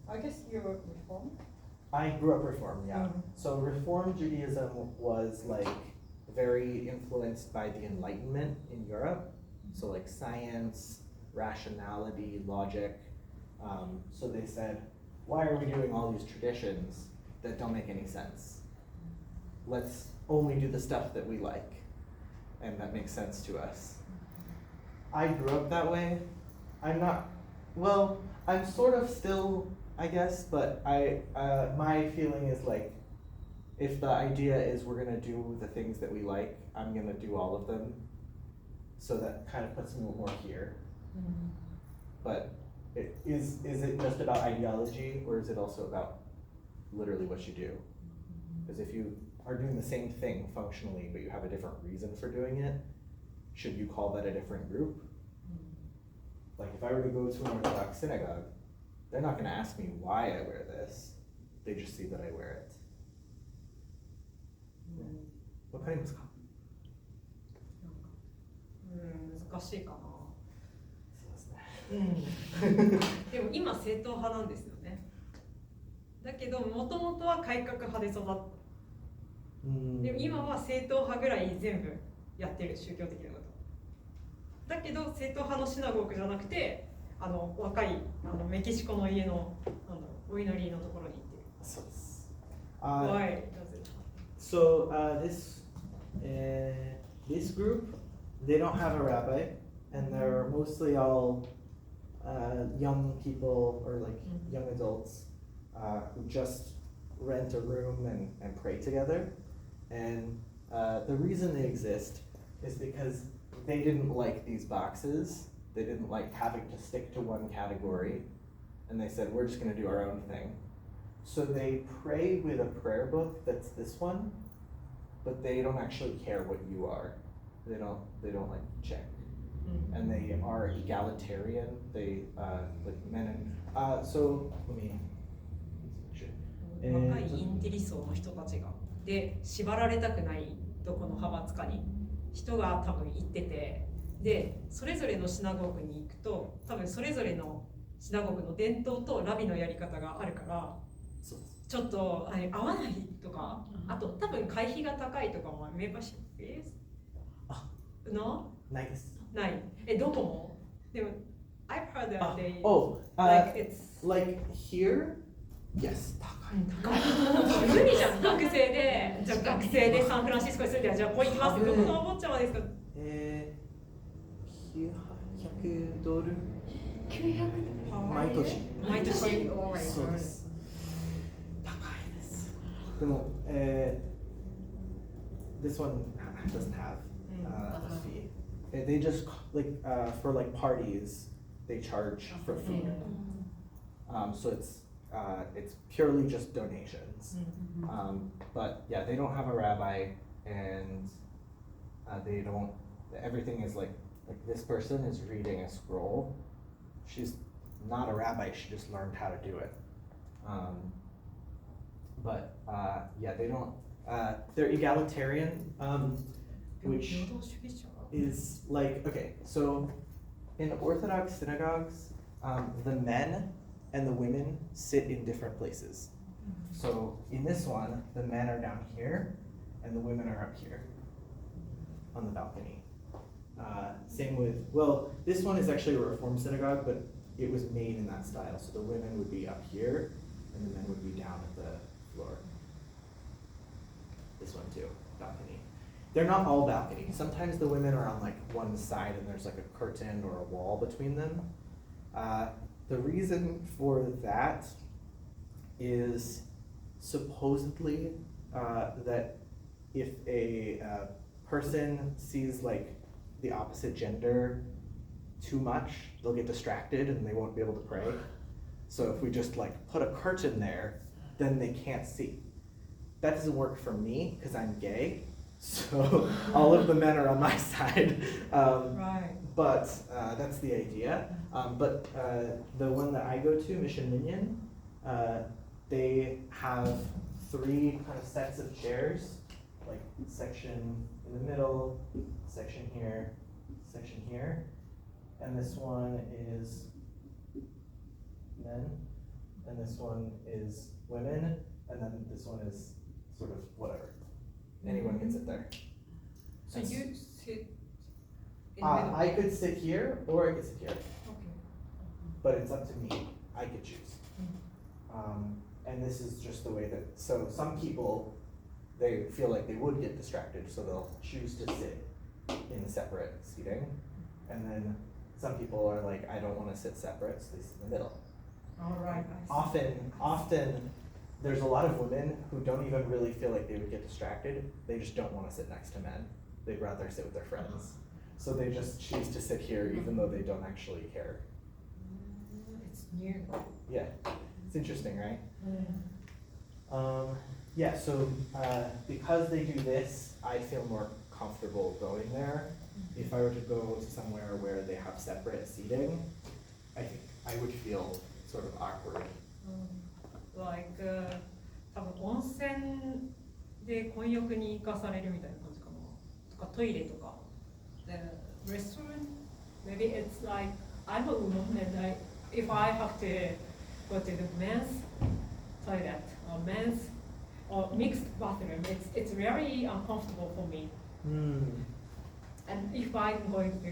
Speaker 2: I guess you're Reform?
Speaker 1: I grew up Reform, yeah. So Reform Judaism was like very influenced by the Enlightenment in Europe. So like science, rationality, logic. So they said, why are we doing all these traditions that don't make any sense? Let's only do the stuff that we like and that makes sense to us. I grew up that way. I'm sort of still, I guess, but my feeling is like, if the idea is we're gonna do the things that we like, I'm gonna do all of them. So that kind of puts me more here. But is it just about ideology, or is it also about literally what you do? Because if you are doing the same thing functionally, but you have a different reason for doing it, should you call that a different group? Like if I were to go to an Orthodox synagogue, they're not going to ask me why I wear this. They just see that I wear it. What kind ofですか?
Speaker 2: 難しいかな。
Speaker 1: そうですね。
Speaker 2: でも今正統派なんですよね。だけどもともとは改革派で育っでも今は正統派ぐらい全部やってる、宗教的なことだけど、正統派のシナゴーグじゃなくて、若いメキシコの家のお祈りのところに行ってる。
Speaker 1: そうです。
Speaker 2: Why does it?
Speaker 1: So this group, they don't have a rabbi, and they're mostly all young people or like young adults who just rent a room and pray together. And the reason they exist is because they didn't like these boxes. They didn't like having to stick to one category. And they said, we're just going to do our own thing. So they pray with a prayer book that's this one, but they don't actually care what you are. They don't like check. And they are egalitarian. They like men and so let me
Speaker 2: 若いインテリ層の人たちがで縛られたくないどこの派閥かに人が多分行ってて、でそれぞれのシナゴーグに行くと多分それぞれのシナゴーグの伝統とラビのやり方があるから、ちょっと合わないとか、あと多分会費が高いとかもメンバーシップの
Speaker 1: ないです。
Speaker 2: ない。どこもでも I've heard that they
Speaker 1: like
Speaker 2: it's
Speaker 1: like here, yes.
Speaker 2: 高い無理じゃん。学生でじゃあ学生でサンフランシスコに住んでじゃあここ行きます。どこのお坊ちゃまですか。
Speaker 1: $900ドル毎年。そうです。高いです。でもthis one doesn't have a fee. They just like for like parties they charge for food. So it's purely just donations. But yeah, they don't have a rabbi, and they don't. Everything is like this person is reading a scroll. She's not a rabbi. She just learned how to do it. But yeah, they don't. They're egalitarian, which is like okay. So in Orthodox synagogues, the men and the women sit in different places. So in this one, the men are down here and the women are up here on the balcony. Same with, well, this one is actually a Reform synagogue, but it was made in that style. So the women would be up here and the men would be down at the floor. This one too, balcony. They're not all balcony. Sometimes the women are on like one side and there's like a curtain or a wall between them. The reason for that is supposedly that if a person sees like the opposite gender too much, they'll get distracted and they won't be able to pray. So if we just like put a curtain there, then they can't see. That doesn't work for me because I'm gay. So all of the men are on my side.
Speaker 2: Right.
Speaker 1: But that's the idea. But the one that I go to, Mission Minion, they have 3 kind of sets of chairs, like section in the middle, section here, and this one is men, and this one is women, and then this one is sort of whatever. Anyone can sit there.
Speaker 2: So you sit in the middle.
Speaker 1: I could sit here or I could sit here,
Speaker 2: Okay.
Speaker 1: but it's up to me. I could choose. And this is just the way that, so some people, they feel like they would get distracted, so they'll choose to sit in separate seating. And then some people are like, I don't want to sit separate, so they sit in the middle.
Speaker 2: All right.
Speaker 1: Often, there's a lot of women who don't even really feel like they would get distracted. They just don't want to sit next to men. They'd rather sit with their friends. So they just choose to sit here even though they don't actually care.
Speaker 2: It's new.
Speaker 1: Yeah, it's interesting, right? Yeah, so because they do this, I feel more comfortable going there. If I were to go to somewhere where they have separate seating, I think I would feel sort of awkward.
Speaker 2: Like 多分温泉で混浴に行かされるみたいな感じかな。とかトイレとか。The restaurant, maybe it's like I'm a woman and if I have to go to the men's toilet or men's or mixed bathroom, it's very uncomfortable for me. And if I'm going to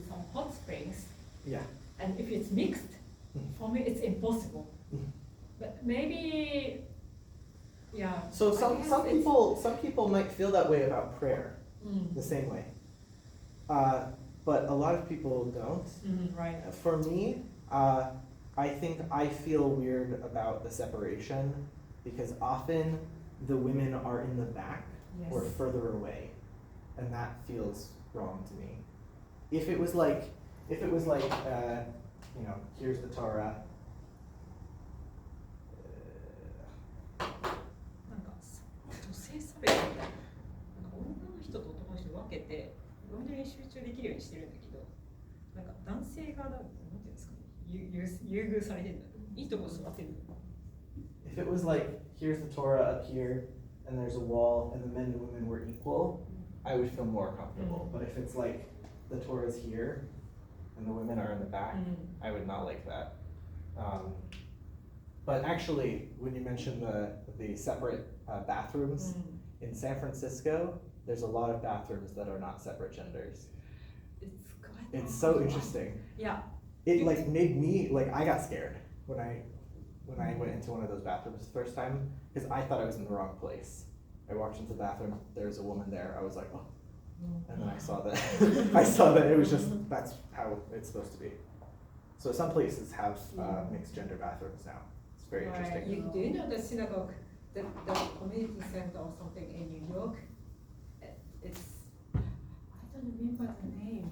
Speaker 2: some hot springs,
Speaker 1: Yeah.
Speaker 2: and if it's mixed, for me it's impossible. But maybe, yeah.
Speaker 1: So some people might feel that way about prayer, the same way. But a lot of people don't.
Speaker 2: Right.
Speaker 1: For me, I think I feel weird about the separation because often the women are in the back
Speaker 2: Yes.
Speaker 1: or further away, and that feels wrong to me. If it was like, you know, here's the Torah.
Speaker 2: なんか女性差別みたいな、なんか女の人と男の人分けて論理に集中できるようにしてるんだけど、なんか男性がなんていうんですかね、優遇されてるんだ。いいとこ座ってる。
Speaker 1: If it was like, here's the Torah up here, and there's a wall, and the men and women were equal, I would feel more comfortable. But if it's like, the Torah is here, and the women are in the back, I would not like that. But actually, when you mentioned the separate bathrooms, in San Francisco, there's a lot of bathrooms that are not separate genders. It's so interesting.
Speaker 2: Yeah.
Speaker 1: It like made me, like I got scared when I went into one of those bathrooms the first time, because I thought I was in the wrong place. I walked into the bathroom, there's a woman there, I was like, oh. And then I saw that it was just, that's how it's supposed to be. So some places have mixed gender bathrooms now. It's very interesting.
Speaker 2: Do you know the synagogue, the community center or something in New York? It's, I don't remember the name.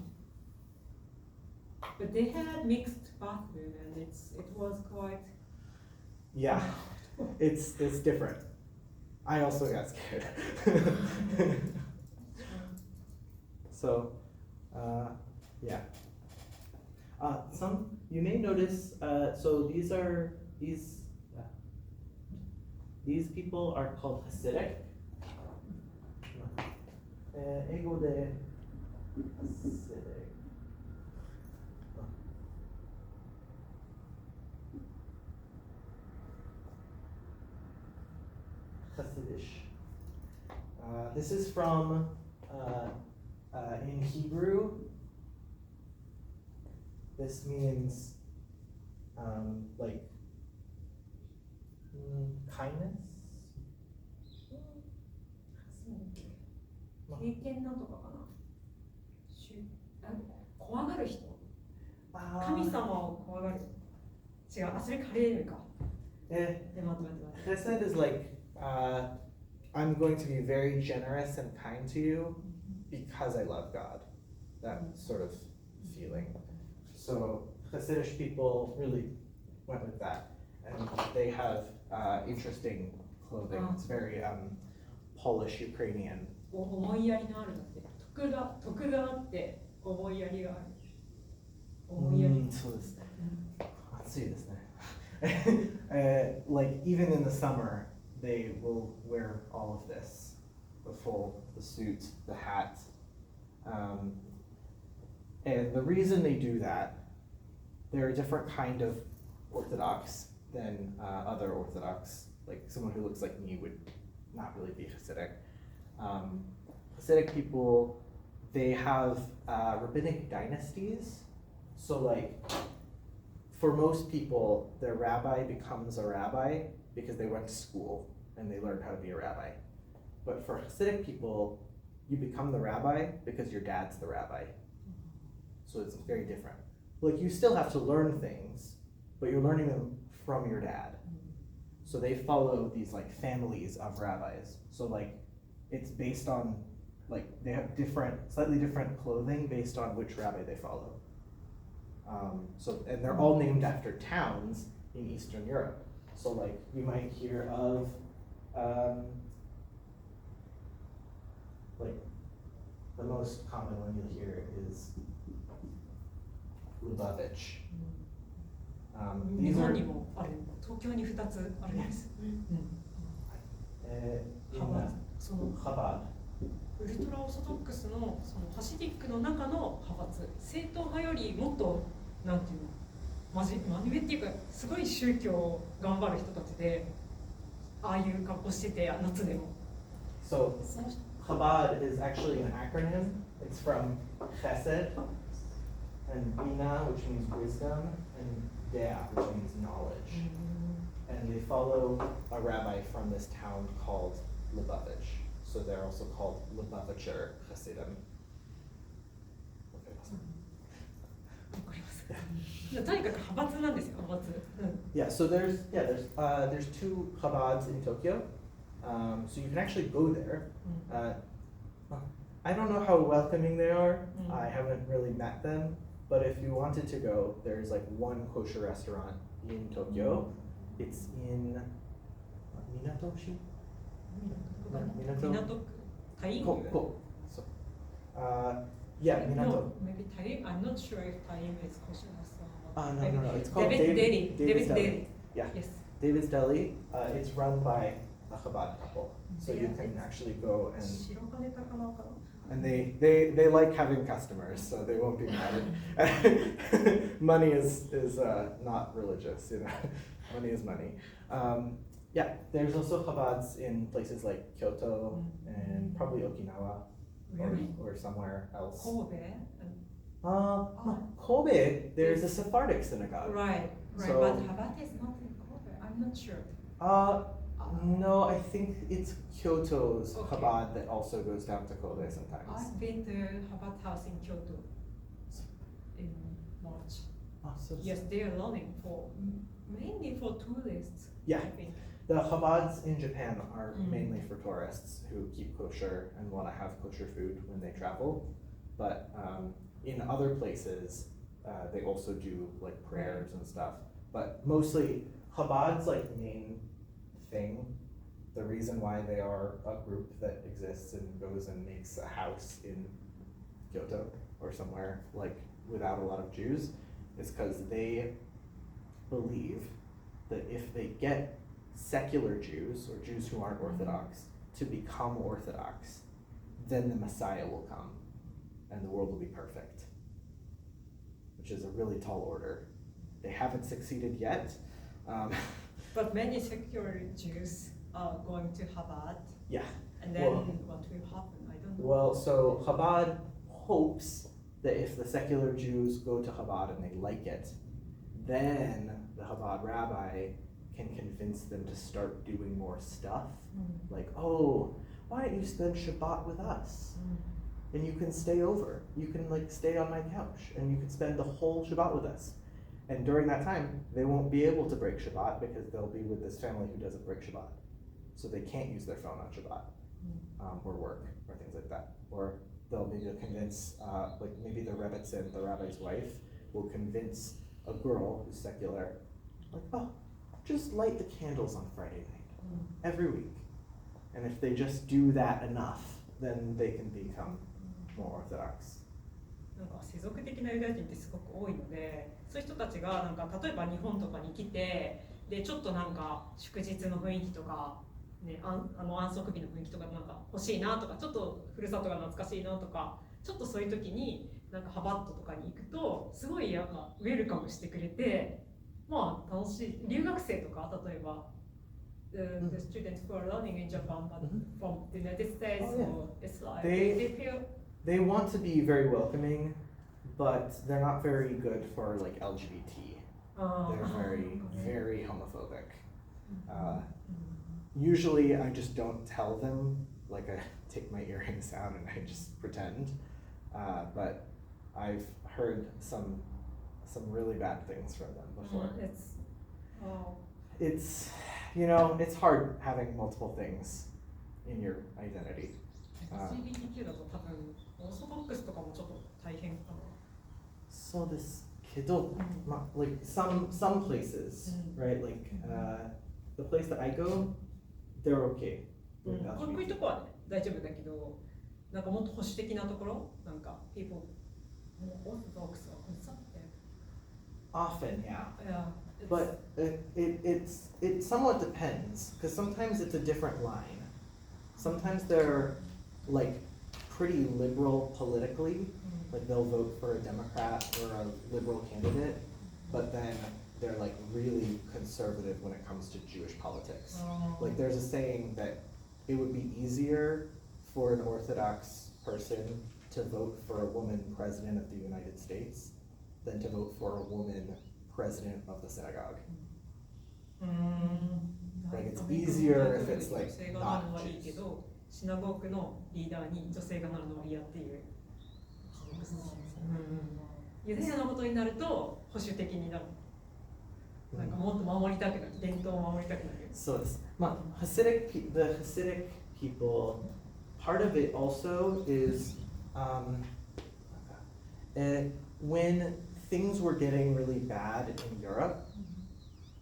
Speaker 2: But they had mixed bathroom and it was quite.
Speaker 1: Yeah, it's different. I also got scared. So, yeah. You may notice. So these people are called Hasidic. 英語で Hasidic. Hasidish. This is from in Hebrew. This means like kindness.
Speaker 2: 経験なんとかかな。怖がる人。神様を怖がる。違う、それカレールか。
Speaker 1: Chesed is like, I'm going to be very generous and kind to you because I love God. That sort of feeling. So Hasidic people really went with that. And they have interesting clothing. It's very Polish, Ukrainian.
Speaker 2: 思いやりのあるだって。徳があって思いやりがある。思いやり。
Speaker 1: そうですね。暑いですね。Like even in the summer, they will wear all of this, the suit, the hat, and the reason they do that, they're a different kind of Orthodox than other Orthodox. Like someone who looks like me would not really be Hasidic. Hasidic people, they have rabbinic dynasties, so like. For most people, their rabbi becomes a rabbi because they went to school and they learned how to be a rabbi. But for Hasidic people, you become the rabbi because your dad's the rabbi. So it's very different. Like you still have to learn things, but you're learning them from your dad. So they follow these like families of rabbis. So like it's based on, like they have slightly different clothing based on which rabbi they follow. And they're all named after towns in Eastern Europe. So like you might hear of like the most common one you'll hear is Lubavitch.
Speaker 2: 日本にもある。東京に2つあるんです。そのウルトラオーソドックスのそのハシディックの中の派閥、正統派よりもっとなんていうの、真面目っていうかすごい宗教を頑張る人たちで、ああいう格好してて夏でも。
Speaker 1: So Chabad is actually an acronym. It's from Chesed and Bina, which means wisdom, and Dea, which means knowledge. And they follow a rabbi from this town called Lubavitch. So they're also called Lubavitcher Hasidim. Okay, awesome.
Speaker 2: わかります。とにかく派閥なんですよ、派閥。
Speaker 1: Yeah, so there's two Chabads in Tokyo. So you can actually go there. I don't know how welcoming they are. I haven't really met them. But if you wanted to go, there's like one kosher restaurant in Tokyo. It's in Minatoshi?
Speaker 2: 港区、タイ
Speaker 1: So, yeah, Minato.
Speaker 2: No, maybe Taim. I'm not sure if Taim is kosher restaurant.
Speaker 1: No. It's called
Speaker 2: David's
Speaker 1: David's
Speaker 2: Deli.
Speaker 1: Deli. Yeah,
Speaker 2: Yes.
Speaker 1: David's Deli. It's run by a Chabad couple. So you can actually go and
Speaker 2: 白金高輪かな
Speaker 1: and they like having customers, so they won't be mad. Money is not religious, you know. Money is money. Yeah, there's also Chabads in places like Kyoto and probably Okinawa
Speaker 2: Really?
Speaker 1: or somewhere else.
Speaker 2: Kobe?
Speaker 1: Kobe, there's a Sephardic synagogue.
Speaker 2: Right.
Speaker 1: So-
Speaker 2: But Chabad is not in Kobe. I'm not sure.
Speaker 1: No, I think it's Kyoto's
Speaker 2: Okay.
Speaker 1: Chabad that also goes down to Kobe sometimes.
Speaker 2: I've been to Chabad house in Kyoto in March.
Speaker 1: So
Speaker 2: Yes, they are running for mainly for tourists.
Speaker 1: Yeah.
Speaker 2: I think.
Speaker 1: The Chabads in Japan are
Speaker 2: Mm.
Speaker 1: mainly for tourists who keep kosher and want to have kosher food when they travel. But in other places, they also do like prayers and stuff. But mostly Chabad's like main thing, the reason why they are a group that exists and goes and makes a house in Kyoto or somewhere like without a lot of Jews, is because they believe that if they get secular Jews or Jews who aren't Orthodox to become Orthodox, then the Messiah will come and the world will be perfect, which is a really tall order. They haven't succeeded yet.
Speaker 2: But many secular Jews are going to Chabad.
Speaker 1: Yeah.
Speaker 2: And then
Speaker 1: Well-
Speaker 2: what will happen? I don't know.
Speaker 1: Well, so Chabad hopes that if the secular Jews go to Chabad and they like it, then the Chabad rabbi can convince them to start doing more stuff. Like, oh, why don't you spend Shabbat with us? And you can stay over. You can like stay on my couch and you can spend the whole Shabbat with us. And during that time, they won't be able to break Shabbat because they'll be with this family who doesn't break Shabbat. So they can't use their phone on Shabbat or work or things like that. Or they'll maybe convince, like maybe the Rebbetzin, the rabbi's wife, will convince a girl who's secular, like, oh, just light the candles on Friday night every week. And if they just do that enough, then they can become more Orthodox.
Speaker 2: なんか世俗的なユダヤ人ってすごく多いので、そういう人たちがなんか例えば日本とかに来て、でちょっとなんか祝日の雰囲気とか、ね、安息日の雰囲気とかなんか欲しいなとか、ちょっとふるさとが懐かしいなとか、ちょっとそういう時になんかハバットとかに行くとすごいなんかウェルカムしてくれて、まあ楽しい。留学生とか例えば。The students who are learning in Japan, but from the United States,
Speaker 1: Oh, yeah.
Speaker 2: or it's like
Speaker 1: They-
Speaker 2: they feel
Speaker 1: They want to be very welcoming, but they're not very good for like LGBT. They're very, very homophobic. Usually I just don't tell them, like I take my earrings out and I just pretend. But I've heard some really bad things from them before.
Speaker 2: It's
Speaker 1: It's, you know, it's hard having multiple things in your identity.
Speaker 2: LGBTQ だと多分オーソドックスとかもちょっと大変かな。
Speaker 1: So this kiddo, like some places, right? Like the place that I go, they're okay.
Speaker 2: こ
Speaker 1: with
Speaker 2: ういう
Speaker 1: LGBT.
Speaker 2: とこはね大丈夫だけど、なんかもっと保守的なところ、なんか people もうオーソドックスはこれさって。
Speaker 1: Often, yeah.
Speaker 2: Yeah.
Speaker 1: But it somewhat depends, because sometimes it's a different line. Sometimes they're like pretty liberal politically, like they'll vote for a Democrat or a liberal candidate, but then they're like really conservative when it comes to Jewish politics.
Speaker 2: Oh.
Speaker 1: Like there's a saying that it would be easier for an Orthodox person to vote for a woman president of the United States than to vote for a woman president of the synagogue. Like it's easier if it's like
Speaker 2: 女性がなる
Speaker 1: not
Speaker 2: のはいいけ
Speaker 1: Jews.
Speaker 2: ど、シナゴークのリーダーに女性がなるのは嫌っていう。ユダヤのことになると保守的になる。なんかもっと守りたくなる、伝統を守りたくなる。
Speaker 1: So it's, the Hasidic people, part of it also is when things were getting really bad in Europe,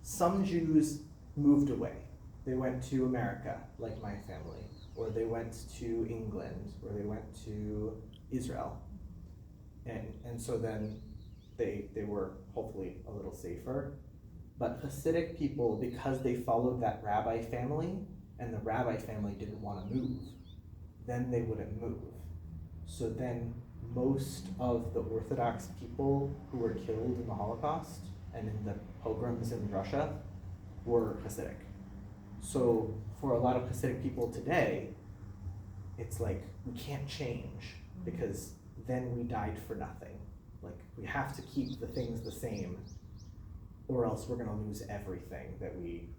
Speaker 1: some Jews moved away. They went to America, like my family, or they went to England, or they went to Israel. And so then they were hopefully a little safer. But Hasidic people, because they followed that rabbi family, and the rabbi family didn't want to move, then they wouldn't move. So then most of the Orthodox people who were killed in the Holocaust and in the pogroms in Russia were Hasidic. So for a lot of Hasidic people today, it's like we can't change because then we died for nothing. Like we have to keep the things the same or else we're gonna lose everything that we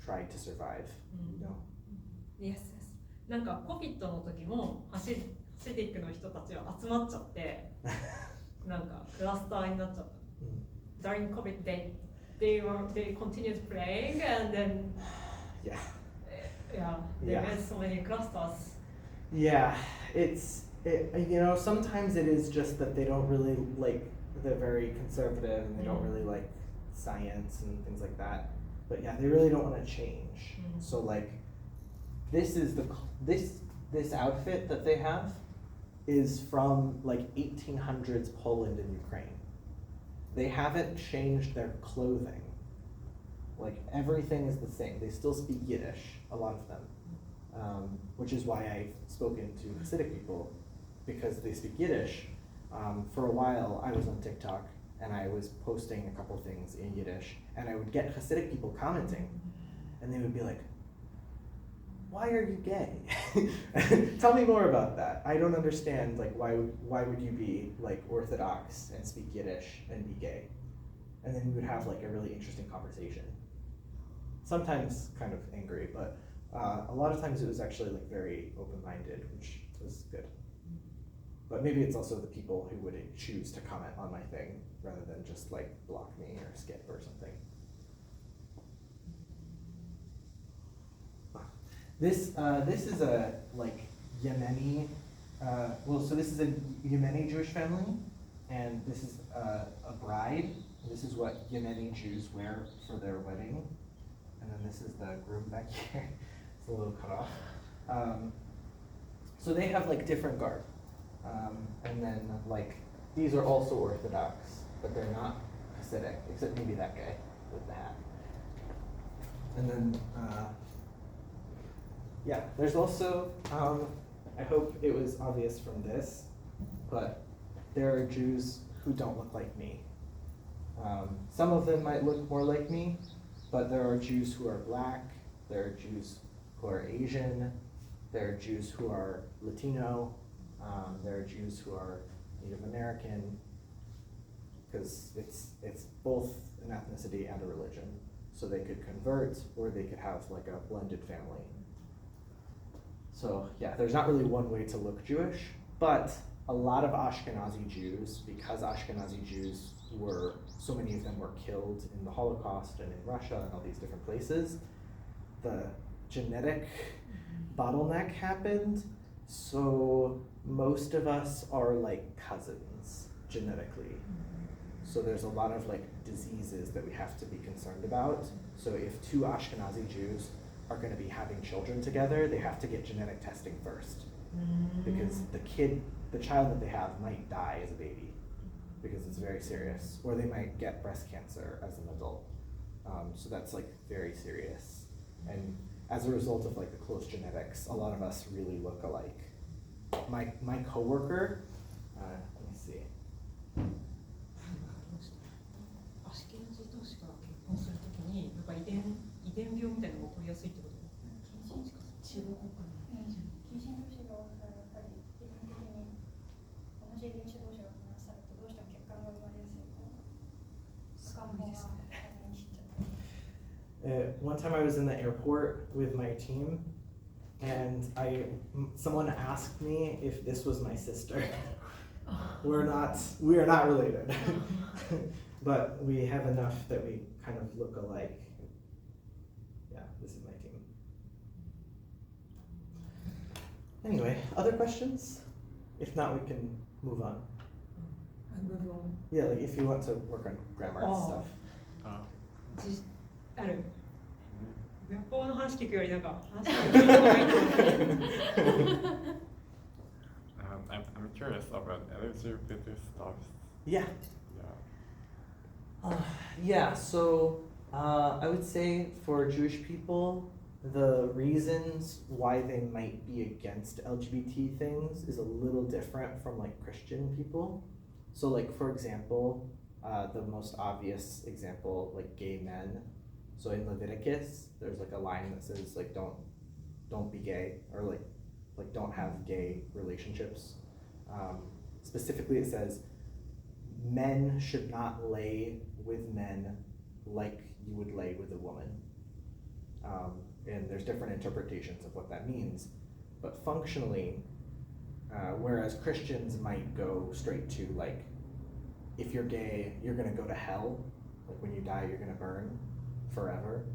Speaker 1: tried to survive, you know?
Speaker 2: Yes, yes. なんかコビットの時もハシディックの人たちは集まっちゃってなんかクラスターになっちゃった。During COVID, they continued playing and then
Speaker 1: Yeah.
Speaker 2: they had so many clusters.
Speaker 1: Yeah, you know, sometimes it is just that they don't really like, they're very conservative and they don't really like science and things like that. But yeah, they really don't want to change. So like, this outfit that they have is from like 1800s Poland and Ukraine. They haven't changed their clothing. Like everything is the same. They still speak Yiddish, a lot of them, which is why I've spoken to Hasidic people because they speak Yiddish. For a while, I was on TikTok and I was posting a couple things in Yiddish, and I would get Hasidic people commenting, and they would be like, "Why are you gay? Tell me more about that. I don't understand. Like, why would you be like Orthodox and speak Yiddish and be gay?" And then we would have like a really interesting conversation. Sometimes kind of angry, but a lot of times it was actually like very open-minded, which was good. But maybe it's also the people who would choose to comment on my thing rather than just like block me or skip or something. This is a like Yemeni, so this is a Yemeni Jewish family, and this is a bride. This is what Yemeni Jews wear for their wedding, and then this is the groom back here. It's a little cut off. So they have like different garb, and then like these are also Orthodox, but they're not Hasidic, except maybe that guy with the hat. And then. Yeah, there's also, I hope it was obvious from this, but there are Jews who don't look like me. Some of them might look more like me, but there are Jews who are black, there are Jews who are Asian, there are Jews who are Latino, there are Jews who are Native American, because it's both an ethnicity and a religion. So they could convert, or they could have like a blended family. So yeah, there's not really one way to look Jewish, but a lot of Ashkenazi Jews, because Ashkenazi Jews so many of them were killed in the Holocaust and in Russia and all these different places, the genetic bottleneck happened, so most of us are like cousins genetically. So there's a lot of like diseases that we have to be concerned about. So if two Ashkenazi Jews are going to be having children together, they have to get genetic testing first, because the child that they have might die as a baby because it's very serious, or they might get breast cancer as an adult. So that's like very serious, and as a result of like the close genetics, a lot of us really look alike. My coworker, let me see. One time I was in the airport with my team, and someone asked me if this was my sister. We are not related, but we have enough that we kind of look alike. Yeah, this is my team. Anyway, other questions? If not, we can move on.
Speaker 2: move on.
Speaker 1: Yeah, like if you want to work on grammar and
Speaker 2: Oh.
Speaker 1: stuff.
Speaker 2: ある学校の話聞くよりなんか話聞いた方がいいと思って。
Speaker 4: I'm curious about LGBT stuff.
Speaker 1: Yeah.
Speaker 4: Yeah.
Speaker 1: Yeah, so I would say for Jewish people, the reasons why they might be against LGBT things is a little different from like Christian people. So like for example, the most obvious example, like gay men. So in Leviticus, there's like a line that says like don't be gay, or like don't have gay relationships. Specifically, it says men should not lay with men like you would lay with a woman. And there's different interpretations of what that means. But functionally, whereas Christians might go straight to like, if you're gay, you're gonna go to hell. Like when you die, you're gonna burn forever.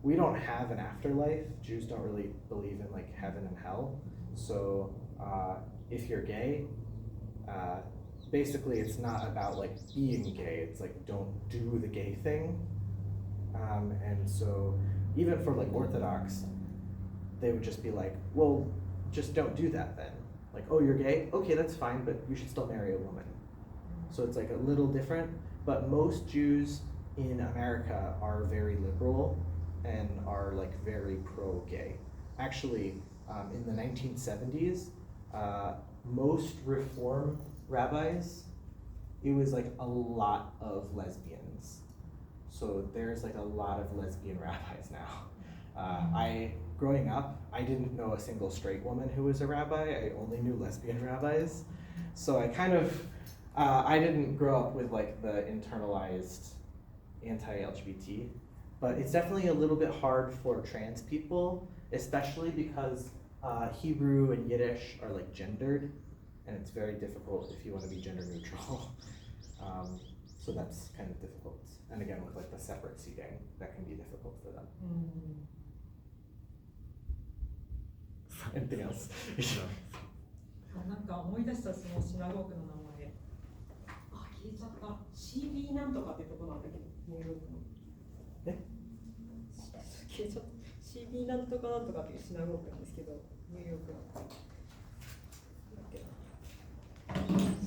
Speaker 1: We don't have an afterlife. Jews don't really believe in like heaven and hell. So if you're gay, basically it's not about like being gay. It's like don't do the gay thing. And so even for like Orthodox, they would just be like, well, just don't do that then. Like, oh, you're gay? Okay, that's fine, but you should still marry a woman. So it's like a little different, but most Jews in America are very liberal and are like very pro-gay. Actually, in the 1970s, most Reform rabbis, it was like a lot of lesbians. So there's like a lot of lesbian rabbis now. Growing up, I didn't know a single straight woman who was a rabbi. I only knew lesbian rabbis. So I kind of, I didn't grow up with like the internalized anti-LGBT, but it's definitely a little bit hard for trans people, especially because Hebrew and Yiddish are like gendered, and it's very difficult if you want to be gender neutral. So that's kind of difficult. And again, with like the separate seating, that can be difficult for them. Anything else?
Speaker 2: なんか思い出したそのシナゴークの名前。あ、消えちゃった。CB なんとかってとこなんだけど、ニューヨークの。
Speaker 1: え？
Speaker 2: 消えちゃった。CB なんとかなんとかっていうシナゴークなんですけど、ニューヨークの。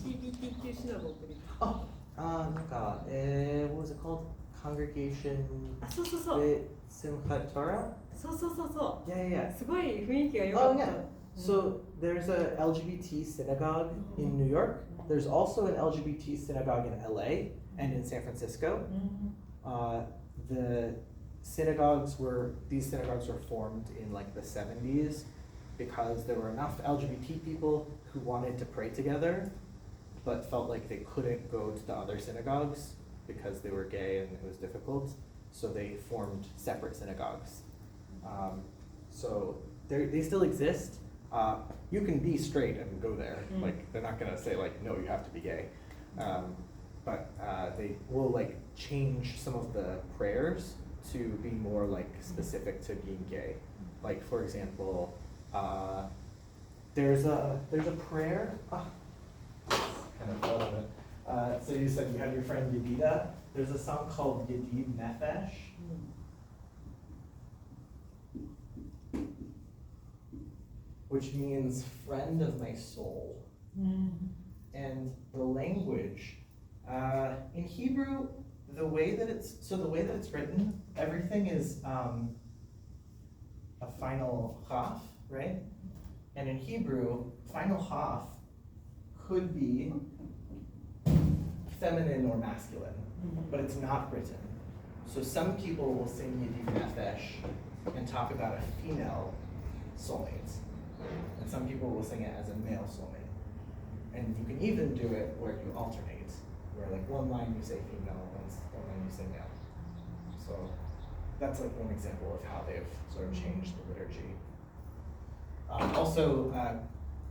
Speaker 2: CBT っていうシナゴークで。
Speaker 1: なんか、what was it called? Congregation
Speaker 2: そうそうそう。
Speaker 1: with Simchat Torah?
Speaker 2: そうそうそうそう。
Speaker 1: Yeah.
Speaker 2: すごい雰囲気が良か
Speaker 1: Oh
Speaker 2: った。
Speaker 1: yeah. So there's a LGBT synagogue in New York. There's also an LGBT synagogue in LA and in San Francisco. These synagogues were formed in like the 70s because there were enough LGBT people who wanted to pray together but felt like they couldn't go to the other synagogues because they were gay and it was difficult. So they formed separate synagogues. So they still exist. You can be straight and go there. Like they're not gonna say like, no, you have to be gay. But they will like change some of the prayers to be more like specific to being gay. Like for example, there's a prayer. Kind of thought of it. So you said you have your friend Yedida. There's a song called Yedid Nefesh. Which means friend of my soul. And the language, in Hebrew, the way that it's written, everything is a final chaf, right? And in Hebrew, final chaf could be feminine or masculine, but it's not written. So some people will sing Yedid Nefesh and talk about a female soulmate. And some people will sing it as a male soulmate. And you can even do it where you alternate, where like one line you say female, one line you say male. So that's like one example of how they've sort of changed the liturgy. Also,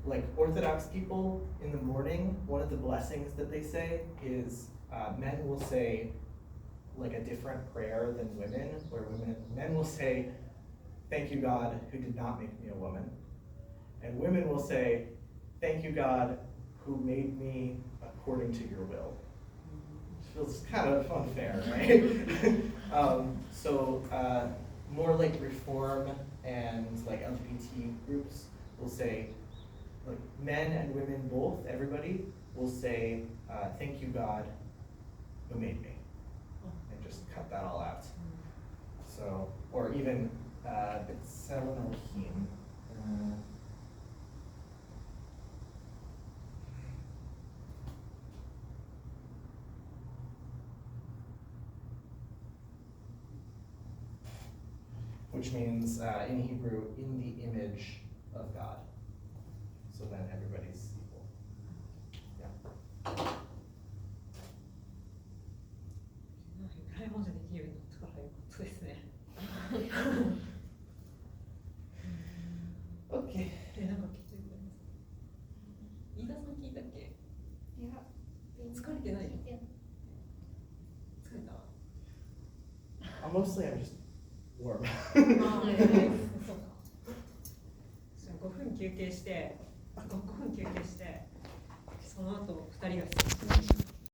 Speaker 1: like Orthodox people in the morning, one of the blessings that they say is men will say like a different prayer than women, where men will say, "Thank you, God, who did not make me a woman," and women will say, "Thank you, God, who made me according to your will." Which feels kind of unfair, right? So more like Reform and like LGBT groups will say, like men and women both, everybody will say, "Thank you, God, who made me," and just cut that all out. So, or even B'Tselem Elohim. Which means in Hebrew, in the image of God. So then everybody's equal. Yeah.
Speaker 2: ユダヤ文字できるようになったからよかったですね。
Speaker 1: Okay.
Speaker 2: なんかきついことありますか？飯田さん聞いたっけ？
Speaker 3: いや、
Speaker 2: 疲れてない？
Speaker 3: いや、
Speaker 2: 疲れた？
Speaker 1: Mostly I'm just warm.
Speaker 2: そうか。じゃあ5分休憩して、5分休憩して、その後2人が質問して。